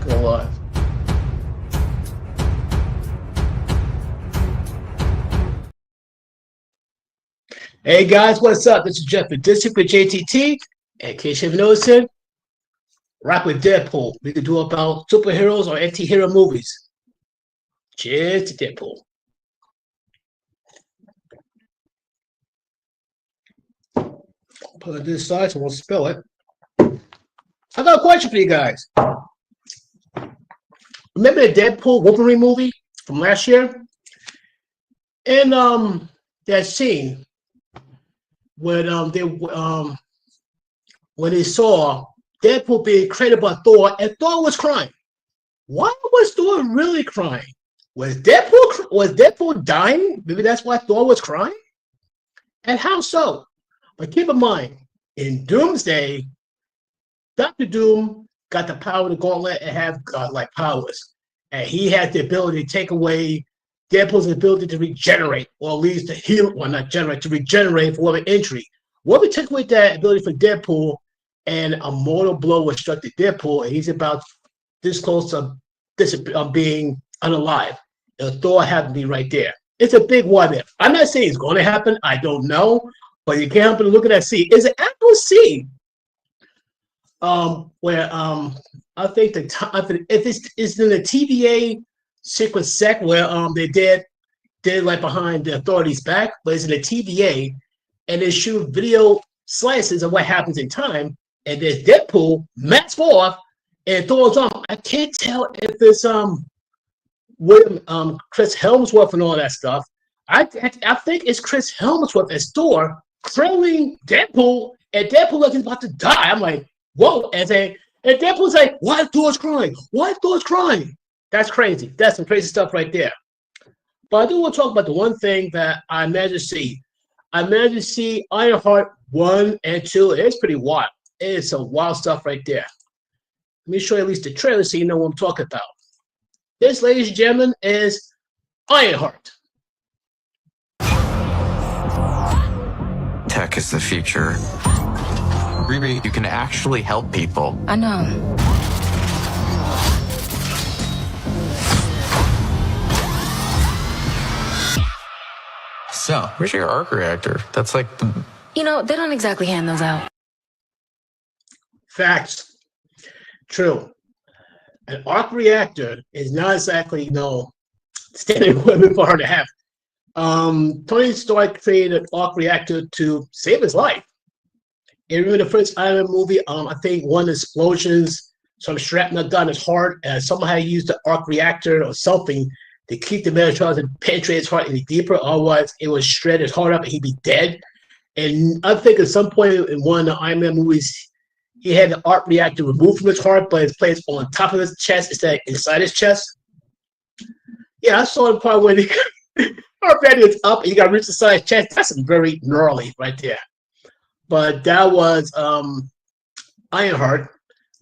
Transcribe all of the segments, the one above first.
Go live. Hey guys, what's up? This is Jeff with District with JTT. And in case you haven't noticed it, rock with Deadpool. We could do about superheroes or anti-hero movies. Cheers to Deadpool. Put it this side so we'll spill it. I got a question for you guys. Remember the Deadpool Wolverine movie from last year? And that scene when they saw Deadpool being created by Thor, and Thor was crying. Why was Thor really crying? Was Deadpool dying? Maybe that's why Thor was crying. And how so? But keep in mind, in Doomsday, Doctor Doom got the power of the Gauntlet and have godlike powers, and he had the ability to take away Deadpool's ability to regenerate, or at least to heal, well, not generate, to regenerate for an injury. What we took away that ability for Deadpool, and a mortal blow was struck to Deadpool, and he's about this close to being unalive. And Thor happened to be right there. It's a big what if. I'm not saying it's going to happen. I don't know, but you can't help but look at that scene. It's an actual scene where I think if it's in the TVA secret sec where they did like behind the authorities' back, but it's in the TVA, and they shoot video slices of what happens in time, and there's Deadpool masked off and Thor's arm. I can't tell if it's William Chris Helmsworth and all that stuff. I think it's Chris Helmsworth as Thor trailing Deadpool, and Deadpool like he's about to die. I'm like, whoa, and Deadpool's like, why Thor's crying? Why Thor's crying? That's crazy. That's some crazy stuff right there. But I do want to talk about the one thing that I managed to see. I managed to see Ironheart 1 and 2. It's pretty wild. It's some wild stuff right there. Let me show you at least the trailer so you know what I'm talking about. This, ladies and gentlemen, is Ironheart. Tech is the future. Riri, you can actually help people. I know. So, where's your arc reactor? That's like the... You know, they don't exactly hand those out. Facts. True. An arc reactor is not exactly, standard equipment for her to have. Tony Stark created an arc reactor to save his life. And remember the first Iron Man movie? I think one of the explosions, some shrapnel got in his heart, and somehow he used the arc reactor or something to keep the metal shards and penetrate his heart any deeper. Otherwise, it would shred his heart up and he'd be dead. And I think at some point in one of the Iron Man movies, he had the arc reactor removed from his heart, but it's placed on top of his chest instead of inside his chest. Yeah, I saw the part where the arc reactor is up and he got to reach inside his chest. That's very gnarly right there. But that was Ironheart.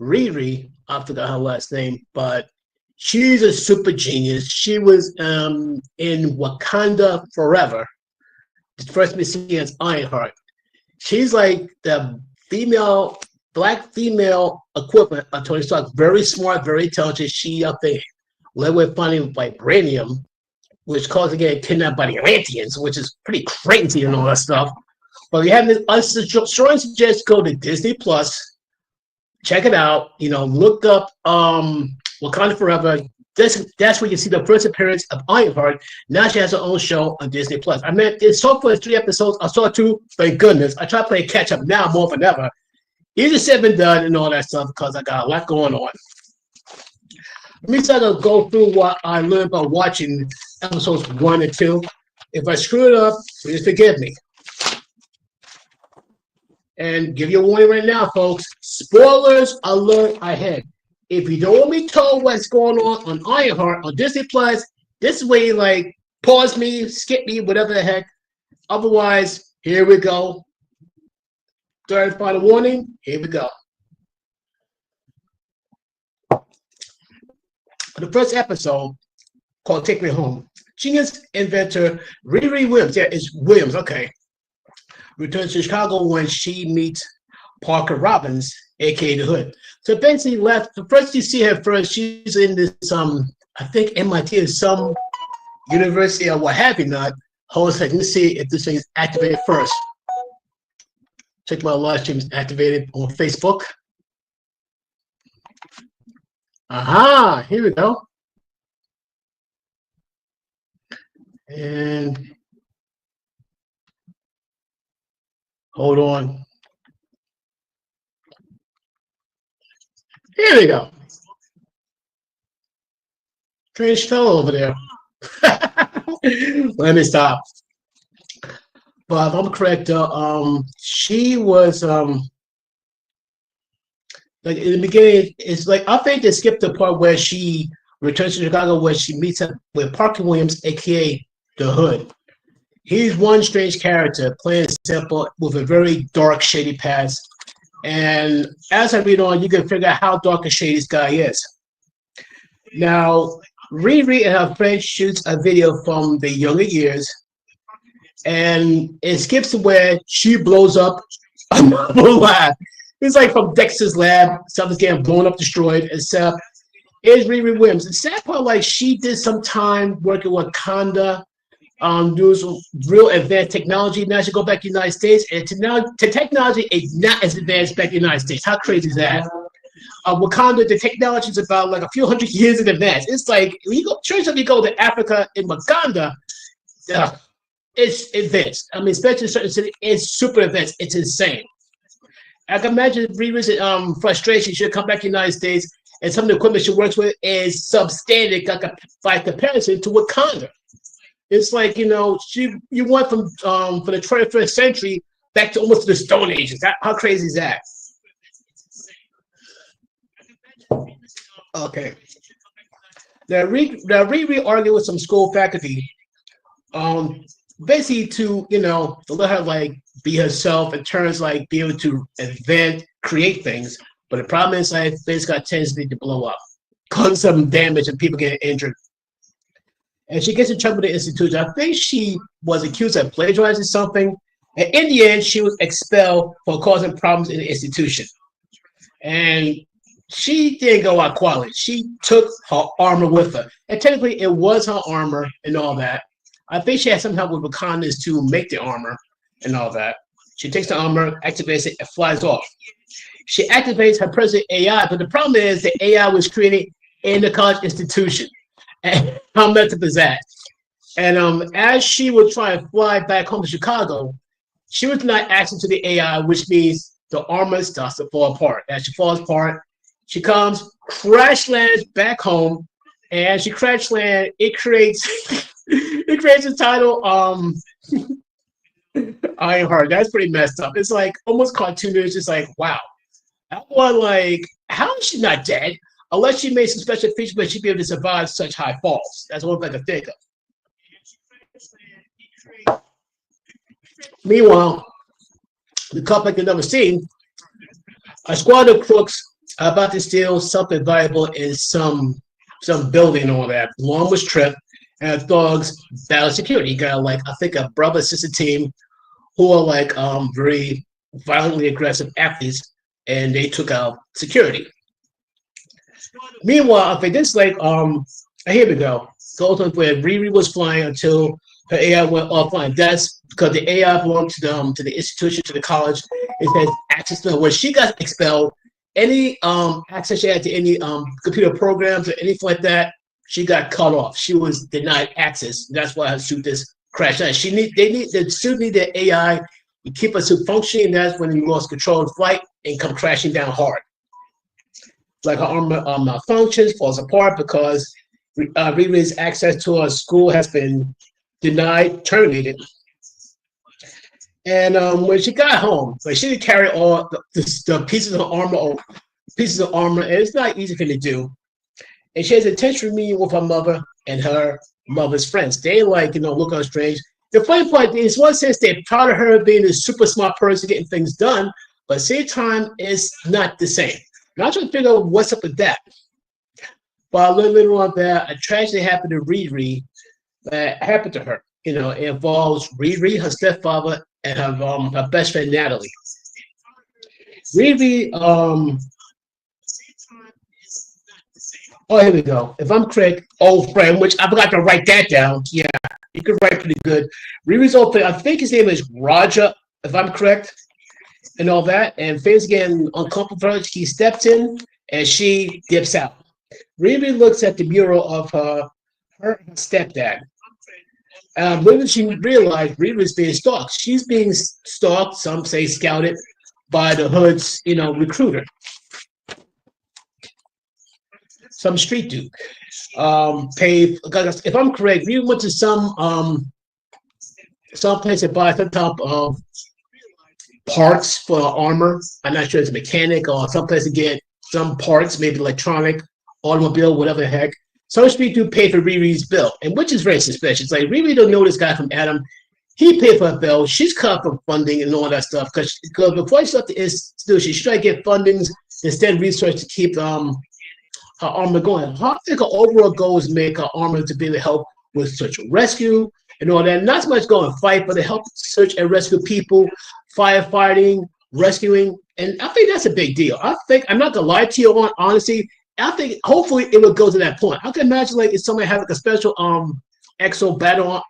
Riri, I forgot her last name, but she's a super genius. She was in Wakanda Forever. The first we see as Ironheart. She's like the black female equivalent of Tony Stark. Very smart, very intelligent. She, I think, led with finding vibranium, which caused to get kidnapped by the Atlanteans, which is pretty crazy and all that stuff. But we have this. I strongly suggest go to Disney Plus, check it out. Look up Wakanda Forever. That's where you see the first appearance of Ironheart. Now she has her own show on Disney Plus. I mean, it's so far 3 episodes. I saw 2. Thank goodness. I try to play catch up now more than ever. Easier said than done and all that stuff because I got a lot going on. Let me try to go through what I learned by watching episodes 1 and 2. If I screw it up, please forgive me. And give you a warning right now, folks. Spoilers alert ahead. If you don't want me told what's going on Ironheart on Disney Plus, this way, pause me, skip me, whatever the heck. Otherwise, here we go. Third and final warning, here we go. The first episode, called Take Me Home, genius inventor Riri Williams, it's Williams, okay, returns to Chicago when she meets Parker Robbins aka the Hood. So Benson left. The first you see her first, she's in this I think MIT or some university or what have you not. Hold on a second, let's see if this thing is activated first. Check my live stream is activated on Facebook. Aha, here we go. And hold on. Here we go. Strange fellow over there. Let me stop. But if I'm correct, she was like in the beginning. It's like I think they skipped the part where she returns to Chicago, where she meets up with Parker Williams, aka the Hood. He's one strange character, playing simple with a very dark, shady past. And as I read on, you can figure out how dark and shady this guy is. Now, Riri and her friend shoots a video from the younger years, and it skips to where she blows up another lab. It's like from Dexter's lab, something's getting blown up, destroyed, except it's Riri Williams. The sad part, like she did some time working with Wakanda, doing some real advanced technology. Now she go back to the United States, and technology is not as advanced back in the United States. How crazy is that? Wakanda, the technology is about like a few hundred years in advance. It's like when you go, you go to Africa in Wakanda, it's advanced. I mean, especially in certain cities, it's super advanced. It's insane. I can imagine Riri's frustration. She'll come back to the United States, and some of the equipment she works with is substandard by comparison to Wakanda. It's like, you know, you went from the 21st century back to almost the Stone Ages. How crazy is that? Okay. Now, Riri argued with some school faculty, basically to, you know, to let her like be herself in terms like be able to invent, create things. But the problem is like things got tendency to blow up, cause some damage and people get injured. And she gets in trouble with the institution. I think she was accused of plagiarizing something. And in the end, she was expelled for causing problems in the institution. And she didn't go out quality. She took her armor with her. And technically, it was her armor and all that. I think she had some help with Wakandas to make the armor and all that. She takes the armor, activates it, and flies off. She activates her present AI, but the problem is the AI was created in the college institution. And how messed up is that? And as she would try and fly back home to Chicago, she was not access to the AI, which means the armor starts to fall apart. As she falls apart, she comes, crash lands back home, and she crash lands. It creates the title Ironheart. That's pretty messed up. It's like almost cartoonish. It's like, wow. That one, like, how is she not dead? Unless she made some special features where she'd be able to survive such high falls. That's one thing I can think of. Meanwhile, the couple can never seen, a squad of crooks are about to steal something valuable in some building and all that. One was tripped, and the thugs battle security. You got like I think a brother sister team who are like very violently aggressive athletes, and they took out security. Meanwhile, I think this like here we go. Goes on where Riri was flying until her AI went offline. That's because the AI belonged to the institution, to the college. It has access to her. When she got expelled, any access she had to any computer programs or anything like that, she got cut off. She was denied access. That's why her suit just crashed out. The suit needed AI to keep her suit functioning. That's when he lost control of flight and come crashing down hard. Like her armor malfunctions, falls apart because Riri's access to her school has been denied, terminated. And when she got home, like she didn't carry all the pieces of armor, and it's not easy for her to do. And she has a tension meeting with her mother and her mother's friends. They like, you know, look at her strange. The funny part is, in one sense, they're proud of her being a super smart person, getting things done, but at the same time, it's not the same. And I'm trying to figure out what's up with that. But a little later on that, a tragedy happened to Riri that happened to her. You know, it involves Riri, her stepfather, and her best friend, Natalie. Riri, oh, here we go. If I'm correct, old friend, which I forgot to write that down. Yeah, you could write pretty good. Riri's old friend, I think his name is Raja, if I'm correct, and all that. And things getting uncomfortable for her. He steps in and she dips out. Riri looks at the mural of her stepdad. When she realized Riri is being stalked, she's being stalked, some say scouted, by the hood's, recruiter, some street dude. Paid, if I'm correct, Riri went to some place to buy some type of parts for armor. I'm not sure it's a mechanic or someplace to get some parts, maybe electronic, automobile, whatever the heck. Some street dude paid for Riri's bill, and which is very suspicious. Like, Riri don't know this guy from Adam. He paid for a bill. She's cut for funding and all that stuff because before she left the institution, she tried to get fundings instead research to keep her armor going. I think her overall goal is to make her armor to be able to help with search and rescue and all that. Not so much go and fight, but to help search and rescue people, firefighting, rescuing. And I think that's a big deal. I'm not gonna lie to you on honesty. I think hopefully it would go to that point. I can imagine like if somebody had like a special exo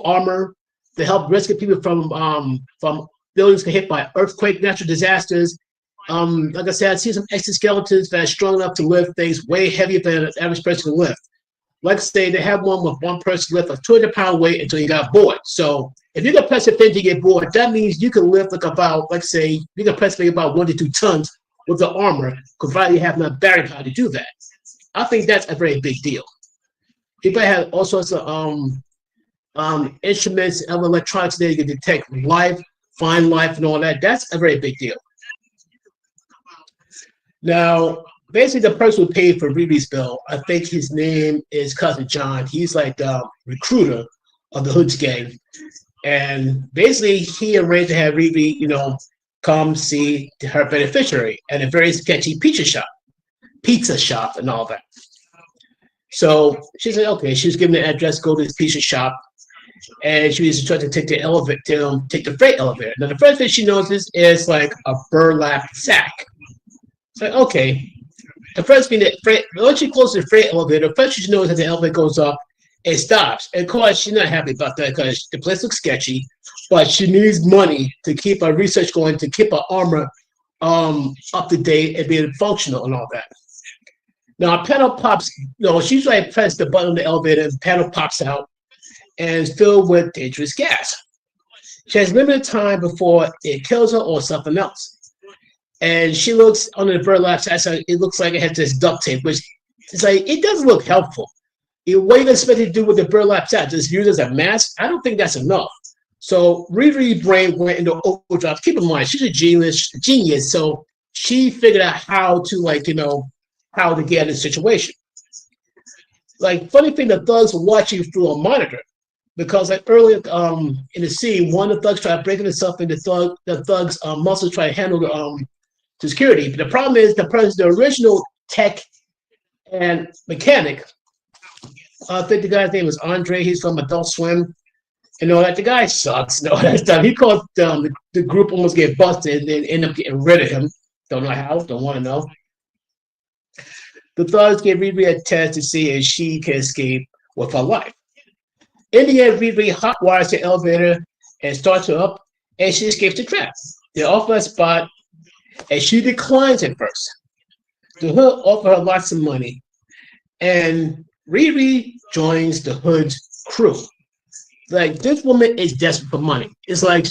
armor to help rescue people from buildings get hit by earthquake, natural disasters. Like I said, I see some exoskeletons that are strong enough to lift things way heavier than an average person can lift. Like I say, they have one with one person lift a 200-pound weight until you got bored. So if you can press a thing to get bored, that means you can lift like about, like say, you can press maybe about 1 to 2 tons with the armor, provided you have enough battery power to do that. I think that's a very big deal. People have all sorts of instruments and electronics there. You can detect life, find life, and all that. That's a very big deal. Now, basically, the person who paid for Riri's bill, I think his name is Cousin John. He's like the recruiter of the Hoods gang. And basically, he arranged to have Riri, come see her beneficiary at a very sketchy pizza shop and all that. So she said, okay, she was given the address, go to this pizza shop, and she was trying to take the elevator, take the freight elevator. Now, the first thing she notices is like a burlap sack. It's like, okay. The first thing once she closes the freight elevator, first she knows that the elevator goes up, it stops. And of course, she's not happy about that because the place looks sketchy, but she needs money to keep her research going, to keep her armor up to date and being functional and all that. Now, a panel pops, she's trying to press the button on the elevator, and the panel pops out and is filled with dangerous gas. She has limited time before it kills her or something else. And she looks under the burlap sack, it looks like it has this duct tape, which is like, it doesn't look helpful. What are you expect to do with the burlap sack? Just use it as a mask? I don't think that's enough. So Riri's brain went into overdrive. Keep in mind, she's a genius, so she figured out how to how to get in a situation. Like, funny thing, the thugs were watching through a monitor because like earlier in the scene, one of the thugs tried breaking himself in the thug's muscles try to handle the security. But the problem is the original tech and mechanic. I think the guy's name is Andre. He's from Adult Swim. And all that. The guy sucks. And all that stuff. He caused the group almost get busted and then end up getting rid of him. Don't know how. Don't want to know. The thugs give Riri a test to see if she can escape with her life. In the end, Riri hotwires the elevator and starts her up, and she escapes the trap. They offer a spot, and she declines at first. The Hood offer her lots of money, and Riri joins the Hood's crew. Like, this woman is desperate for money. It's like,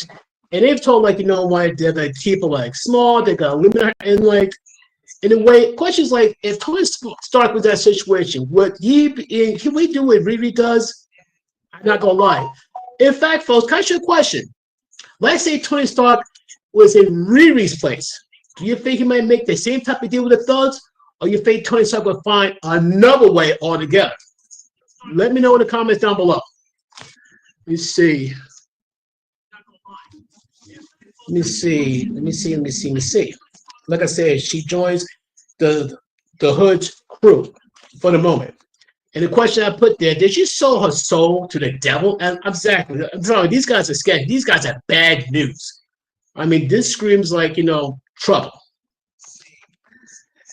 and they've told, like, they're like keep her like small, they gotta limit her, and like, in a way, questions like, if Tony Stark was in that situation, can we do what Riri does? I'm not gonna lie. In fact, folks, can I ask you a question? Let's say Tony Stark was in Riri's place. Do you think he might make the same type of deal with the thugs? Or you think Tony Stark will find another way altogether? Let me know in the comments down below. Let me see. Like I said, she joins the Hood's crew for the moment. And the question I put there, did she sell her soul to the devil? And I'm sorry, these guys are scared. These guys are bad news. I mean, this screams like, trouble.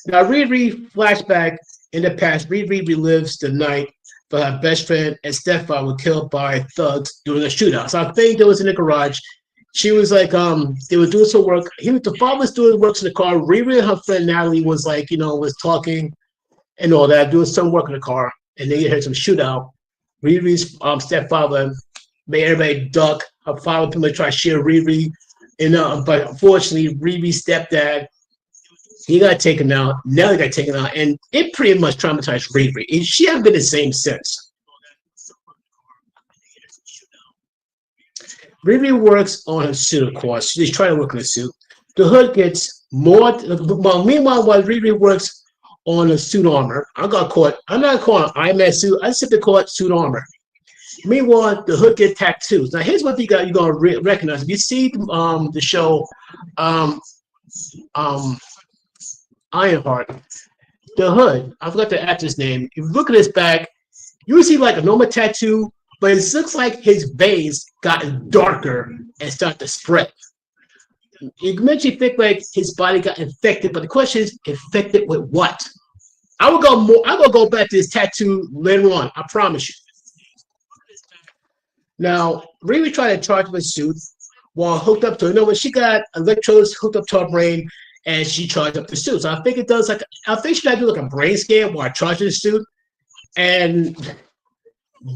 Now, Riri flashback in the past. Riri relives the night that her best friend and stepfather were killed by thugs during a shootout. So I think they was in the garage. She was like, they were doing some work. The father was doing work in the car. Riri and her friend Natalie was like, was talking and all that, doing some work in the car, and they heard some shootout. Riri's stepfather made everybody duck. Her father pretty much tried to share Riri, but unfortunately, Riri's stepdad, he got taken out. Nellie got taken out, and it pretty much traumatized Riri. She hasn't been the same since. Riri works on her suit, of course. She's trying to work on the suit. The hood gets more. Well, meanwhile, while Riri works on a suit armor, I got caught. I'm not calling it Iron Man suit. I simply call it suit armor. Meanwhile, the hood gets tattoos. Now, here's what you're gonna recognize. If you see the show, Ironheart, the hood. I forgot the actor's name. If you look at his back, you see like a normal tattoo, but it looks like his veins gotten darker and start to spread. You can eventually think like his body got infected, but the question is, infected with what? I will go back to this tattoo later on. I promise you. Now, Riri tried to charge with suit while hooked up to her. When she got electrodes hooked up to her brain, and she charged up the suit. So I think it does I think she got to do like a brain scan while charging the suit. And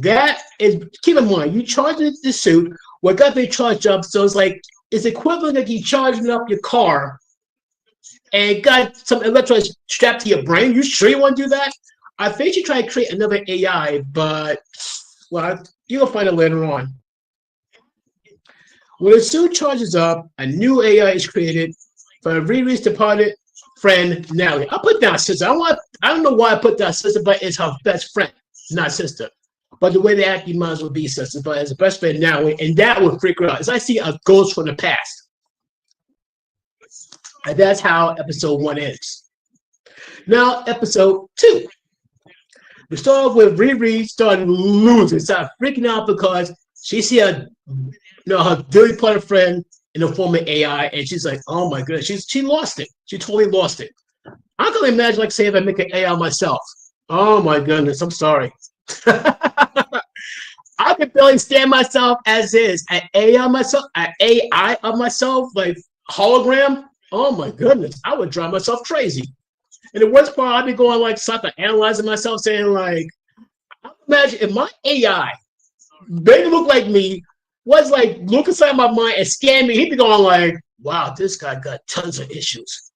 that is, keep in mind, you charging the suit, what got me charged up, so it's equivalent like you charging up your car and got some electrodes strapped to your brain. You sure you want to do that? I think she tried to create another AI, but well, you'll find it later on. When the suit charges up, a new AI is created for Riri's departed friend Natalie. I put down sister. I don't know why I put down sister, but it's her best friend, not sister. But the way they act, you might as well be sister. But as a best friend Natalie, and that would freak her out. As I see a ghost from the past, and that's how episode 1 ends. Now, episode 2. We start off with Riri starting losing, start freaking out because she see her dirty part friend in the form of AI, and she's like, oh my goodness, she lost it. She totally lost it. I can imagine, like, say, if I make an AI myself. Oh my goodness, I'm sorry. I can barely stand myself as is. An AI of myself, like hologram. Oh my goodness, I would drive myself crazy. And the worst part, I'd be going like psychoanalyzing myself, saying like, imagine if my AI made it look like me, was like look inside my mind and scan me, he'd be going like, wow, this guy got tons of issues.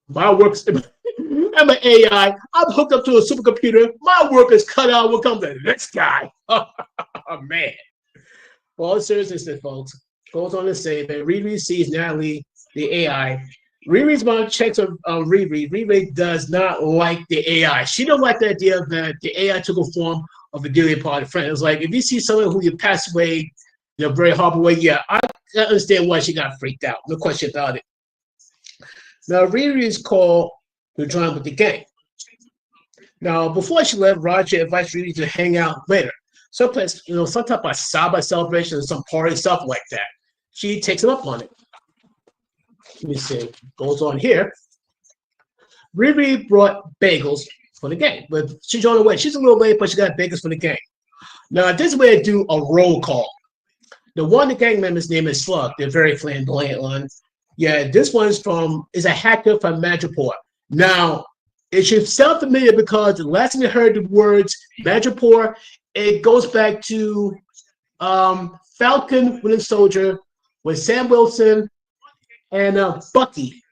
My work's I'm an AI. I'm hooked up to a supercomputer. My work is cut out. What comes to this guy? Oh man. Well, seriousness, folks, goes on to say that Riri sees Natalie, the AI. Riri's mom checks on Riri. Riri does not like the AI. She don't like the idea that the AI took a form of a dearly departed friend. It's like if you see someone who you passed away in a very horrible way, yeah, I understand why she got freaked out. No question about it. Now, Riri is called to join with the gang. Now, before she left, Roger advised Riri to hang out later. Someplace, some type of Saba celebration or some party, stuff like that. She takes him up on it. Let me see. Goes on here. Riri brought bagels for the gang, but she's on the way. She's a little late, but she got bagels for the gang. Now, this is where I do a roll call. The one of the gang members' name is Slug. They're very flamboyant one. Yeah, this one is a hacker from Madripoor. Now, it should sound familiar because the last time I heard the words Madripoor, it goes back to Falcon Winter Soldier with Sam Wilson and Bucky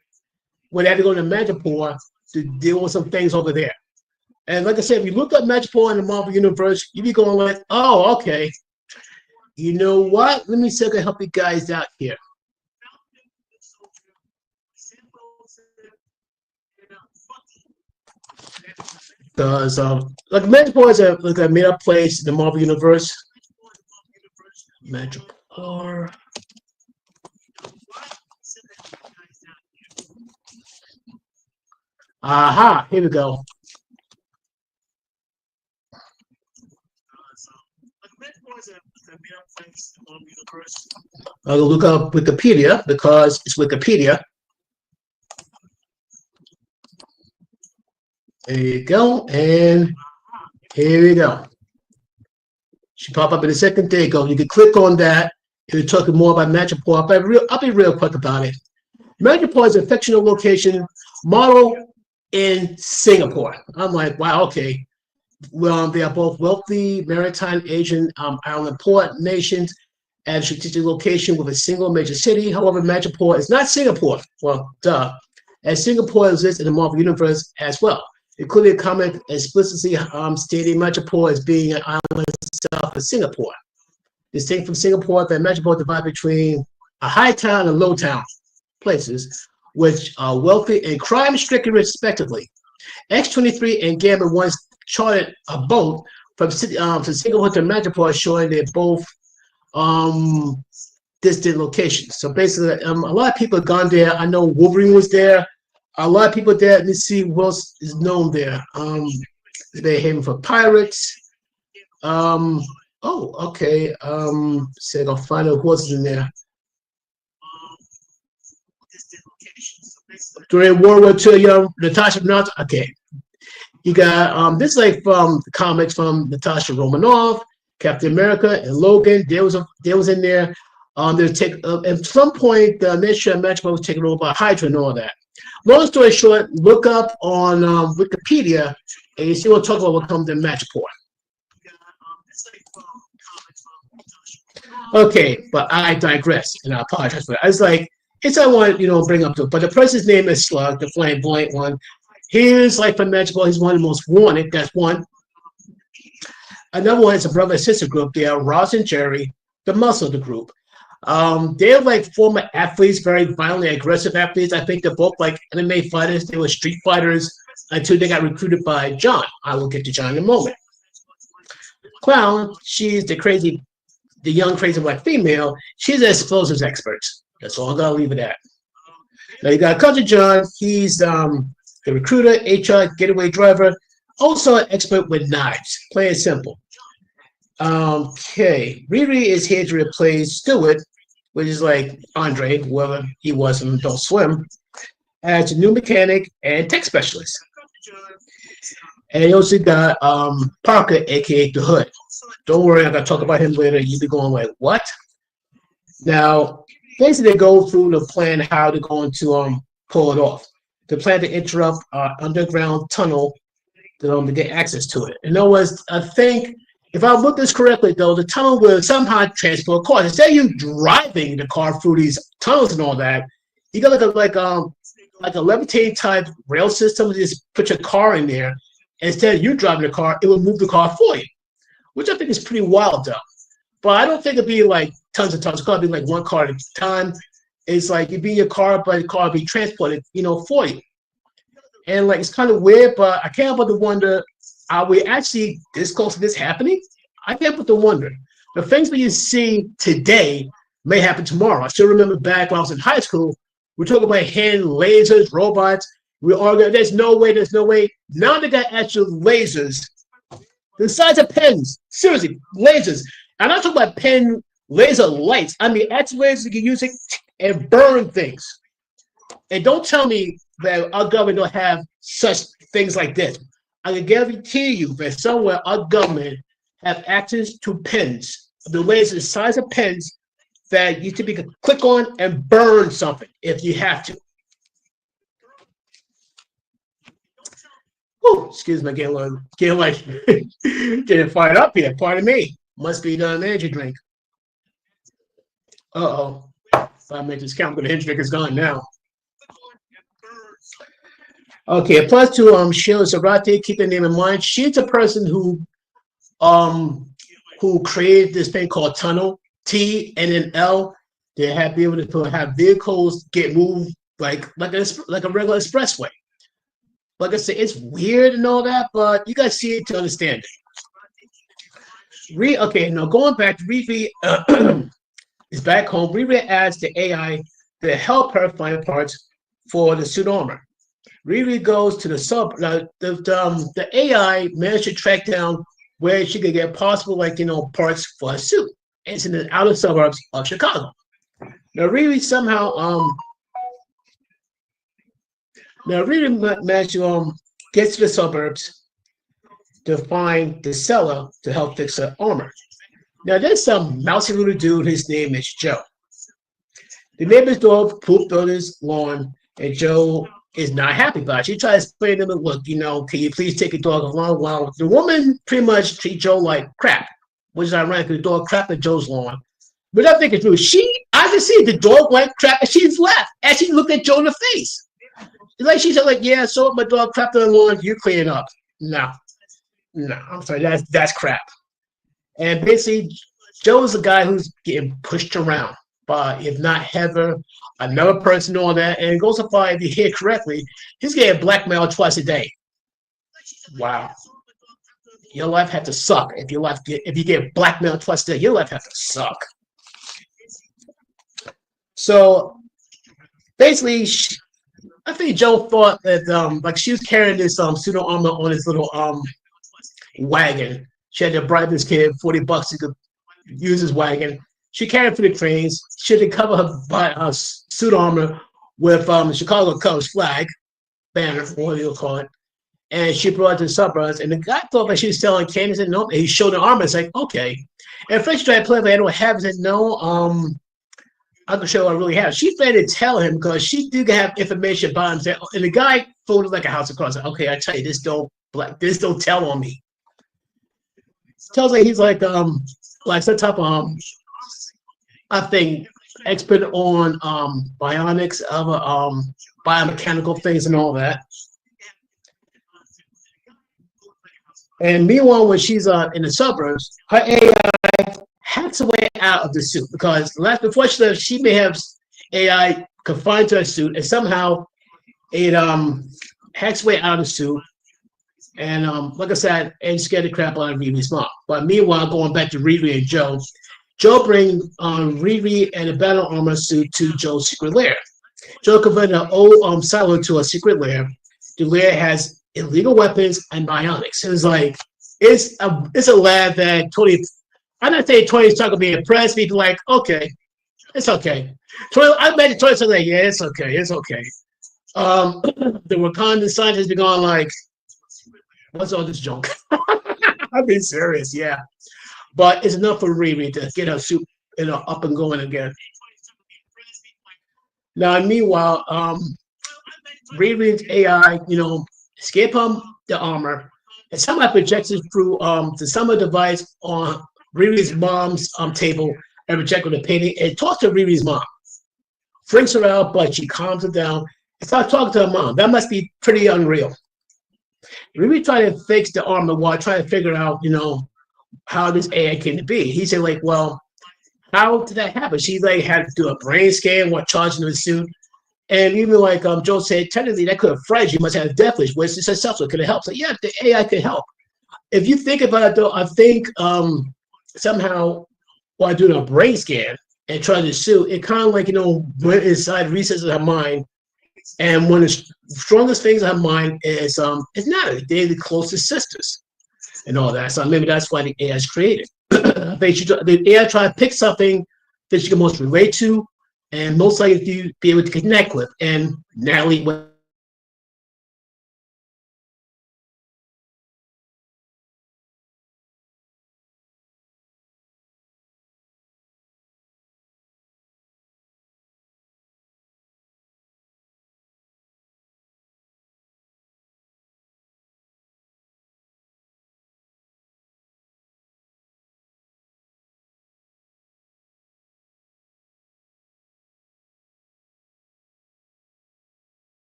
when they had to go to Madripoor to deal with some things over there. And like I said, if you look up Madripoor in the Marvel Universe, you'd be going like, oh, okay. You know what? Let me see if I can help you guys out here. Because like Madripoor is a made up place in the Marvel Universe. Madripoor. Aha, here we go. I'll look up Wikipedia because it's Wikipedia. There you go. And here we go. She pop up in a second. There you go. You can click on that. If you're talking more about Madripoor, I'll be real quick about it. Madripoor is a fictional location model in Singapore. I'm like, wow, okay. Well, they are both wealthy maritime Asian island port nations at a strategic location with a single major city. However, Madripoor is not Singapore. Well, duh. As Singapore exists in the Marvel Universe as well, including a comic explicitly stating Madripoor as being an island south of Singapore. Distinct from Singapore, the Madripoor divided between a high town and low town places, which are wealthy and crime-stricken respectively. X-23 and Gambit once chartered a boat from Singapore to Madripoor, showing they're both distant locations. So basically, a lot of people have gone there. I know Wolverine was there. A lot of people there. Let's see what else is known there. They're having for pirates. Oh, okay. So I'll find out who else is in there. During World War II, Natasha Romanoff. Okay, you got this is like from the comics from Natasha Romanoff, Captain America, and Logan. There was in there. At some point the Ministry of Madripoor was taken over by Hydra and all that. Long story short, look up on Wikipedia and you see what talk about what comes in Madripoor. Okay, but I digress and I apologize for that. I was like, it's I want to bring up to it. But the person's name is Slug, the flamboyant one. He's like from Madripoor, he's one of the most wanted. That's one. Another one is a brother and sister group. They are Ross and Jerry, the muscle of the group. They're like former athletes, very violently aggressive athletes. I think they're both like MMA fighters. They were street fighters until they got recruited by John. I will get to John in a moment. Clown, she's the young crazy black female. She's an explosives expert. That's all I'm gonna leave it at. Now you got Cousin John. He's the recruiter, HR, getaway driver, also an expert with knives. Plain and simple. Okay, Riri is here to replace Stewart, which is like Andre, whoever he was from Adult Swim, as a new mechanic and tech specialist. And you also got Parker, aka the Hood. Don't worry, I'm gonna talk about him later. You'll be going like, what? Now, basically, they go through the plan how they're going to pull it off. They plan to interrupt our underground tunnel to get access to it. In other words, I think if I look this correctly, though, the tunnel will somehow transport cars. Instead of you driving the car through these tunnels and all that, you got like a levitating type rail system. Just put your car in there. Instead of you driving the car, it will move the car for you, which I think is pretty wild, though. But I don't think it'd be like tons of cars. It'd be like one car at a time. It's like you'd be in your car, but the car would be transported, for you. And like it's kind of weird, but I can't help but to wonder: are we actually this close to this happening? I can't help but to wonder. The things that you see today may happen tomorrow. I still remember back when I was in high school, we were talking about hand lasers, robots. We argued, there's no way. Now they got actual lasers the size of pens. Seriously, lasers. I'm not talking about pen laser lights. I mean, actual lasers you can use it and burn things. And don't tell me that our government don't have such things like this. I can guarantee you that somewhere our government have access to pens, the lasers the size of pens that you typically click on and burn something if you have to. Oh, excuse me, getting fired up here. Pardon me. Must be an energy drink. Uh-oh. If I make this count, the energy drink is gone now. Okay, plus to Sheila Zarate, keep the name in mind. She's a person who created this thing called Tunnel, T and an L. They have be able to have vehicles get moved like a regular expressway. Like I said, it's weird and all that, but you guys see it to understand it. Okay, now going back to Riri is back home. Riri adds the AI to help her find parts for the suit armor. Riri goes to the AI managed to track down where she could get possible parts for a suit. It's in the outer suburbs of Chicago. Now Riri somehow managed to gets to the suburbs to find the seller to help fix her armor. Now, there's some mousy little dude. His name is Joe. The neighbor's dog pooped on his lawn, and Joe is not happy about it. She tries to explain to him, look, can you please take your dog along? Well, the woman pretty much treats Joe like crap, which is ironic because the dog crapped at Joe's lawn. But I think it's true. I can see the dog went crap, and she's left. And she looked at Joe in the face. It's like she said, like, yeah, so my dog crapped on the lawn, you clean it up. No, I'm sorry, that's crap. And basically, Joe's the guy who's getting pushed around by, if not Heather, another person on that. And it goes so far, if you hear correctly, he's getting blackmailed twice a day. Wow. Your life had to suck if you get blackmailed twice a day. Your life had to suck. So basically, I think Joe thought that like she was carrying this pseudo armor on his little wagon. She had to bribe this kid $40 to use his wagon. She carried for the trains. She had to cover her suit armor with Chicago Cubs flag banner, whatever you call it. And she brought it to the suburbs. And the guy thought that she was selling candy. He said, no. And he showed the armor. It's like, okay. And first she tried to play, but I don't have it. He said, no, I can show what I really have. She tried to tell him because she did have information about him. And the guy folded like a house of cards. Like, okay, I tell you, this don't tell on me. Tells me he's like some type of I think expert on bionics, other biomechanical things and all that. And meanwhile, when she's in the suburbs, her AI hacks her way out of the suit because before she left, she may have AI confined to her suit, and somehow it hacks way out of the suit. And like I said, and scared the crap out of Riri's mom. But meanwhile, going back to Riri and Joe brings Riri and the battle armor suit to Joe's secret lair. Joe converted an old silo to a secret lair. The lair has illegal weapons and bionics. It's like it's a lab that Tony. I'm not saying Tony's not gonna be impressed. He'd be like, okay, it's okay. Tony, I imagine Tony's like, yeah, it's okay. The Wakandan scientists be going like, what's all this junk? I'm being serious, yeah. But it's enough for Riri to get her suit, up and going again. Now, meanwhile, Riri's AI, escape the armor, and somehow projects it through the summer device on Riri's mom's table and project with a painting and talks to Riri's mom. Freaks her out, but she calms her down and starts talking to her mom. That must be pretty unreal. Riri tried to fix the armor while trying to figure out, how this AI came to be. He said, like, well, how did that happen? She had to do a brain scan while charging the suit. And even like Joe said, technically that could have fried you. Must have a death wish, which is herself, so it could have helped. So yeah, the AI could help. If you think about it, though, I think somehow while doing a brain scan and trying to sue, it kind of like went inside recesses of her mind. And one of the strongest things in her mind is not they're the closest sisters and all that. So maybe that's why the AI is created. I think the AI tried to pick something that she can most relate to and most likely be able to connect with. And Natalie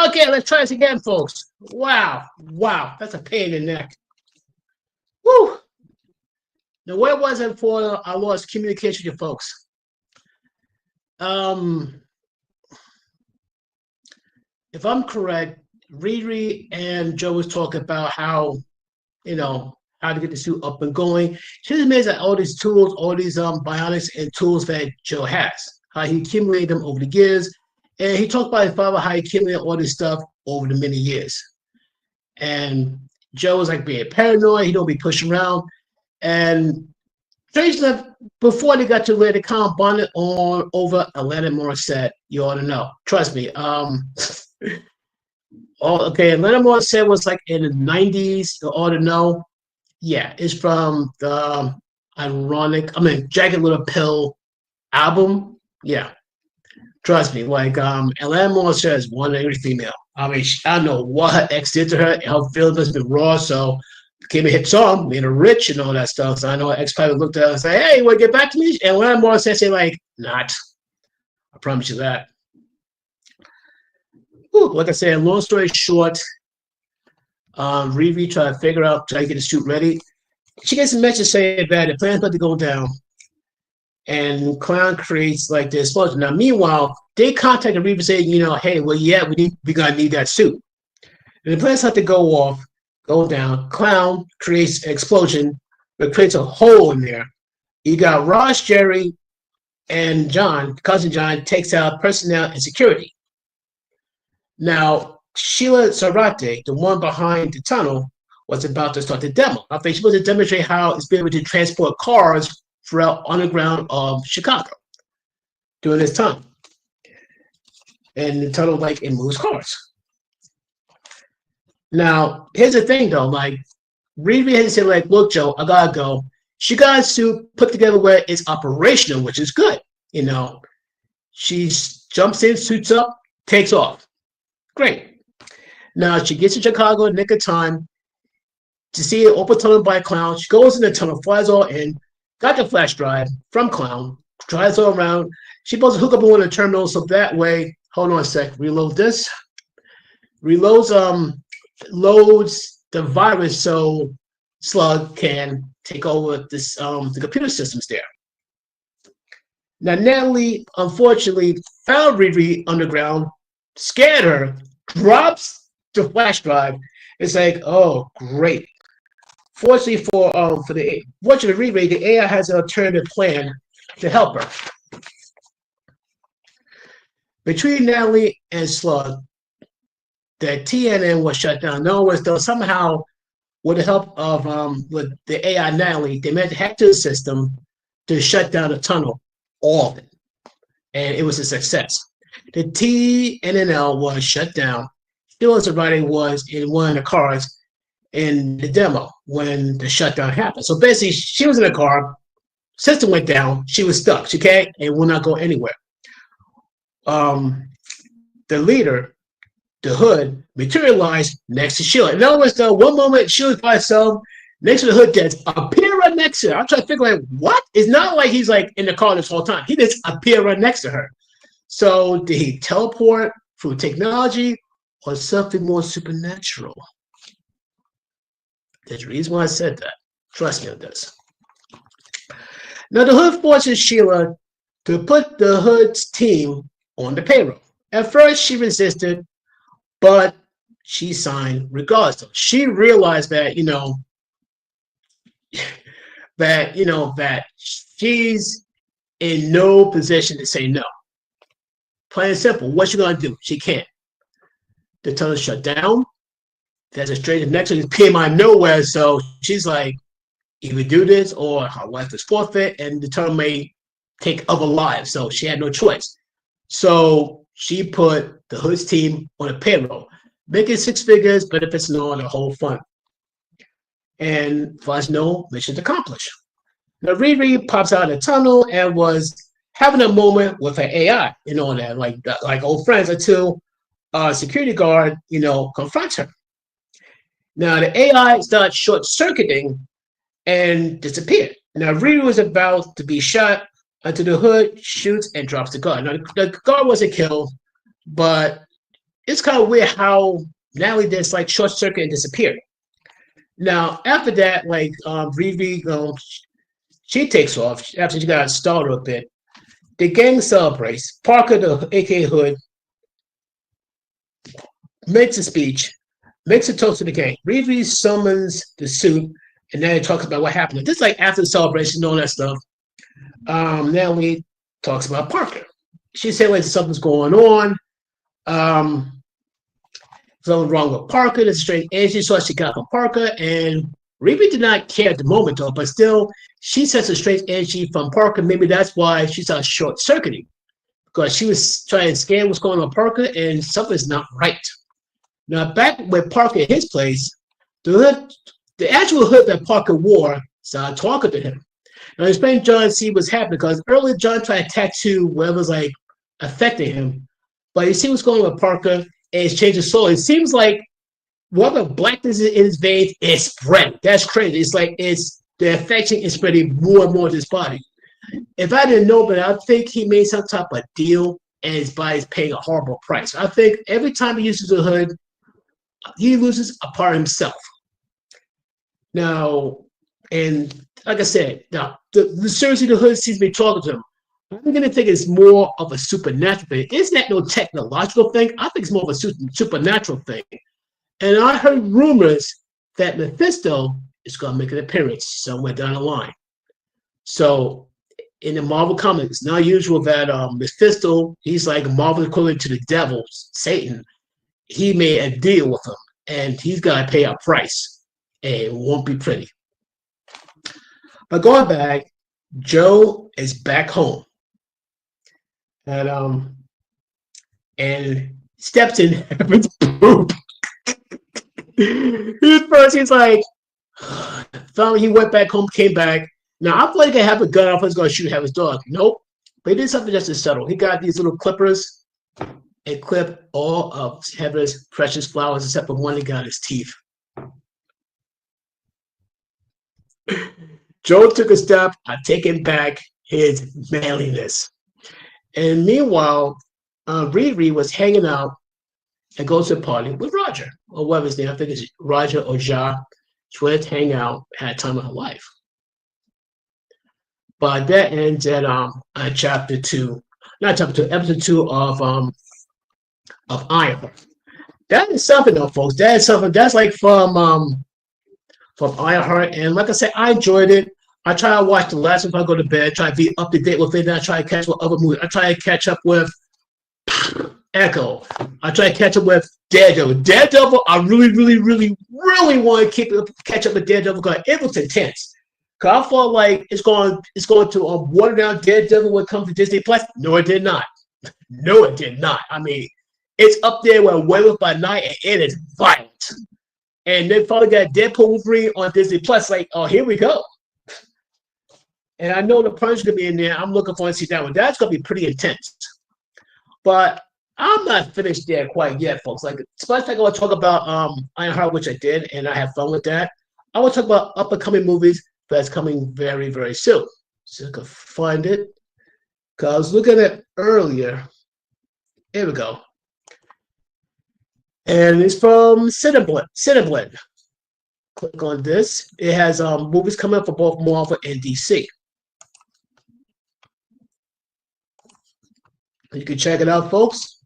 Okay, let's try this again, folks. Wow, that's a pain in the neck. Woo! Now, where was it for I lost communication with you folks? If I'm correct, Riri and Joe was talking about how, how to get the suit up and going. She just amazed at all these tools, all these bionics and tools that Joe has, how he accumulated them over the years. And he talked about his father, how he accumulated all this stuff over the many years. And Joe was like being paranoid, he don't be pushing around. And strange enough, before they got to where they kind of bonded on over Alanis Morissette, you ought to know. Trust me. Okay, Alanis Morissette was like in the 90s, you ought to know. Yeah, it's from the Jagged Little Pill album. Yeah. Trust me, like Alanis Morissette is one angry female. I mean, I don't know what her ex did to her. Her feelings has been raw, so became a hit song, made her rich and all that stuff. So I know her ex probably looked at her and said, "Hey, you want to get back to me?" And Alanis Morissette said, like, "Not. I promise you that." Whew, like I said, long story short, Riri tried to figure out, try to get the suit ready. She gets a message saying that the plan's about to go down. And Clown creates like this explosion. Now, meanwhile, they contacted Riri saying, hey, well, yeah, we're gonna need that suit. And the plans have to go down. Clown creates an explosion, but creates a hole in there. You got Ross, Jerry, and John, cousin John, takes out personnel and security. Now, Sheila Zarate, the one behind the tunnel, was about to start the demo. I think she was to demonstrate how it's been able to transport cars throughout underground of Chicago during this time. And the tunnel, like, it moves cars. Now, here's the thing, though. Like, Riri had to say, like, look, Joe, I gotta go. She got a suit put together where it's operational, which is good. She jumps in, suits up, takes off. Great. Now, she gets to Chicago in the nick of time to see an open tunnel by a Clown. She goes in the tunnel, flies all in, got the flash drive from Clown, drives all around. She's supposed to hook up on one of the terminals so that way, hold on a sec, reload this. Loads the virus so Slug can take over this the computer systems there. Now, Natalie, unfortunately, found Riri underground, scared her, drops the flash drive. It's like, oh, great. Fortunately for Riri, the AI has an alternative plan to help her. Between Natalie and Slug, the TNN was shut down. No one was though somehow, with the help of with the AI Natalie, they managed to hack to the system to shut down the tunnel, all of it, and it was a success. The TNNL was shut down. Still, Zarate was in one of the cars in the demo when the shutdown happened. So basically, she was in a car, system went down, she was stuck, she can't and will not go anywhere. The leader, the Hood, materialized next to Sheila. In other words, though, one moment she was by herself, next to the Hood just appear right next to her. I'm trying to figure out what? It's not like he's like in the car this whole time. He just appeared right next to her. So did he teleport through technology or something more supernatural? There's a reason why I said that. Trust me on this. Now, the Hood forces Sheila to put the Hood's team on the payroll. At first, she resisted, but she signed regardless. She realized that, that she's in no position to say no. Plain and simple. What's she gonna do? She can't. The tunnel shut down. There's a strange next to this PMI nowhere, so she's like, either do this or her life is forfeit, and the tunnel may take other lives. So she had no choice. So she put the Hood's team on a payroll, making 6 figures, benefits and all the whole fund. And for us, no mission accomplished. Now Riri pops out of the tunnel and was having a moment with her AI and all that, like old friends, until a security guard, confronts her. Now the AI starts short-circuiting and disappeared. Now Riri was about to be shot until the Hood shoots and drops the guard. Now the guard wasn't killed, but it's kind of weird how Natalie just like short circuit and disappeared. Now after that, like Riri, she takes off after she got started a bit. The gang celebrates. Parker, the aka Hood, makes a speech, makes a toast to the gang. Riri summons the suit, and then it talks about what happened. This is like after the celebration and all that stuff. Natalie talks about Parker. She said like something's going on. Something wrong with Parker. There's a strange energy so she got from Parker, and Riri did not care at the moment though, but still she sensed a strange energy from Parker. Maybe that's why she started short circuiting. Because she was trying to scan what's going on with Parker, and something's not right. Now back with Parker at his place, the actual hood that Parker wore started talking to him. Now explain John see what's happening because earlier John tried to tattoo whatever's like affecting him, but you see what's going on with Parker and it's changed his soul. It seems like whatever blackness is in his veins is spreading. That's crazy. It's like the affection is spreading more and more to his body. If I didn't know, but I think he made some type of deal and his body's paying a horrible price. I think every time he uses the hood, he loses a part of himself. Now, and like I said, now the seriously the hood seems to be talking to him. I'm going to think it's more of a supernatural thing. It's not no technological thing. I think it's more of a supernatural thing. And I heard rumors that Mephisto is going to make an appearance somewhere down the line. So in the Marvel comics, it's not usual that Mephisto, he's like Marvel equivalent to the devil, Satan. He made a deal with him, and he's got to pay a price, and it won't be pretty. But going back, Joe is back home, and steps in heaven's poop. He's like, finally he went back home, came back. Now I thought he could have a gun. I was going to shoot Heaven's dog. Nope, but he did something just as subtle. He got these little clippers and clipped all of Heaven's precious flowers except for one that got his teeth. Joe took a step on taking back his manliness. And meanwhile, Riri was hanging out and goes to a party with Roger, or whatever his name. I think it's Roger or Ja. She went to hang out, had time of her life. But that ends at chapter 2, not chapter 2, episode 2 of Ironheart. That is something though, folks. That is something that's like from Ironheart. And like I said, I enjoyed it. I try to watch the last one if I go to bed, try to be up to date with it, and I try to catch up with other movies. I try to catch up with Echo. I try to catch up with Daredevil. Daredevil, I really want to catch up with Daredevil because it was intense. Cause I felt like it's going to water down Daredevil when it comes to Disney Plus. No, it did not. No, it did not. I mean, it's up there with Werewolf by Night, and it is violent. And they finally got Deadpool Wolverine on Disney Plus. Like, oh, here we go. And I know the Punisher gonna be in there. I'm looking forward to see that one. That's gonna be pretty intense. But I'm not finished there quite yet, folks. Like, especially I want to talk about Ironheart, which I did, and I have fun with that. I want to talk about up and coming movies that's coming very, very soon. So I can find it. Because I was looking at it earlier. Here we go. And it's from Cineblend. Click on this. It has movies coming up for both Marvel and DC. You can check it out, folks.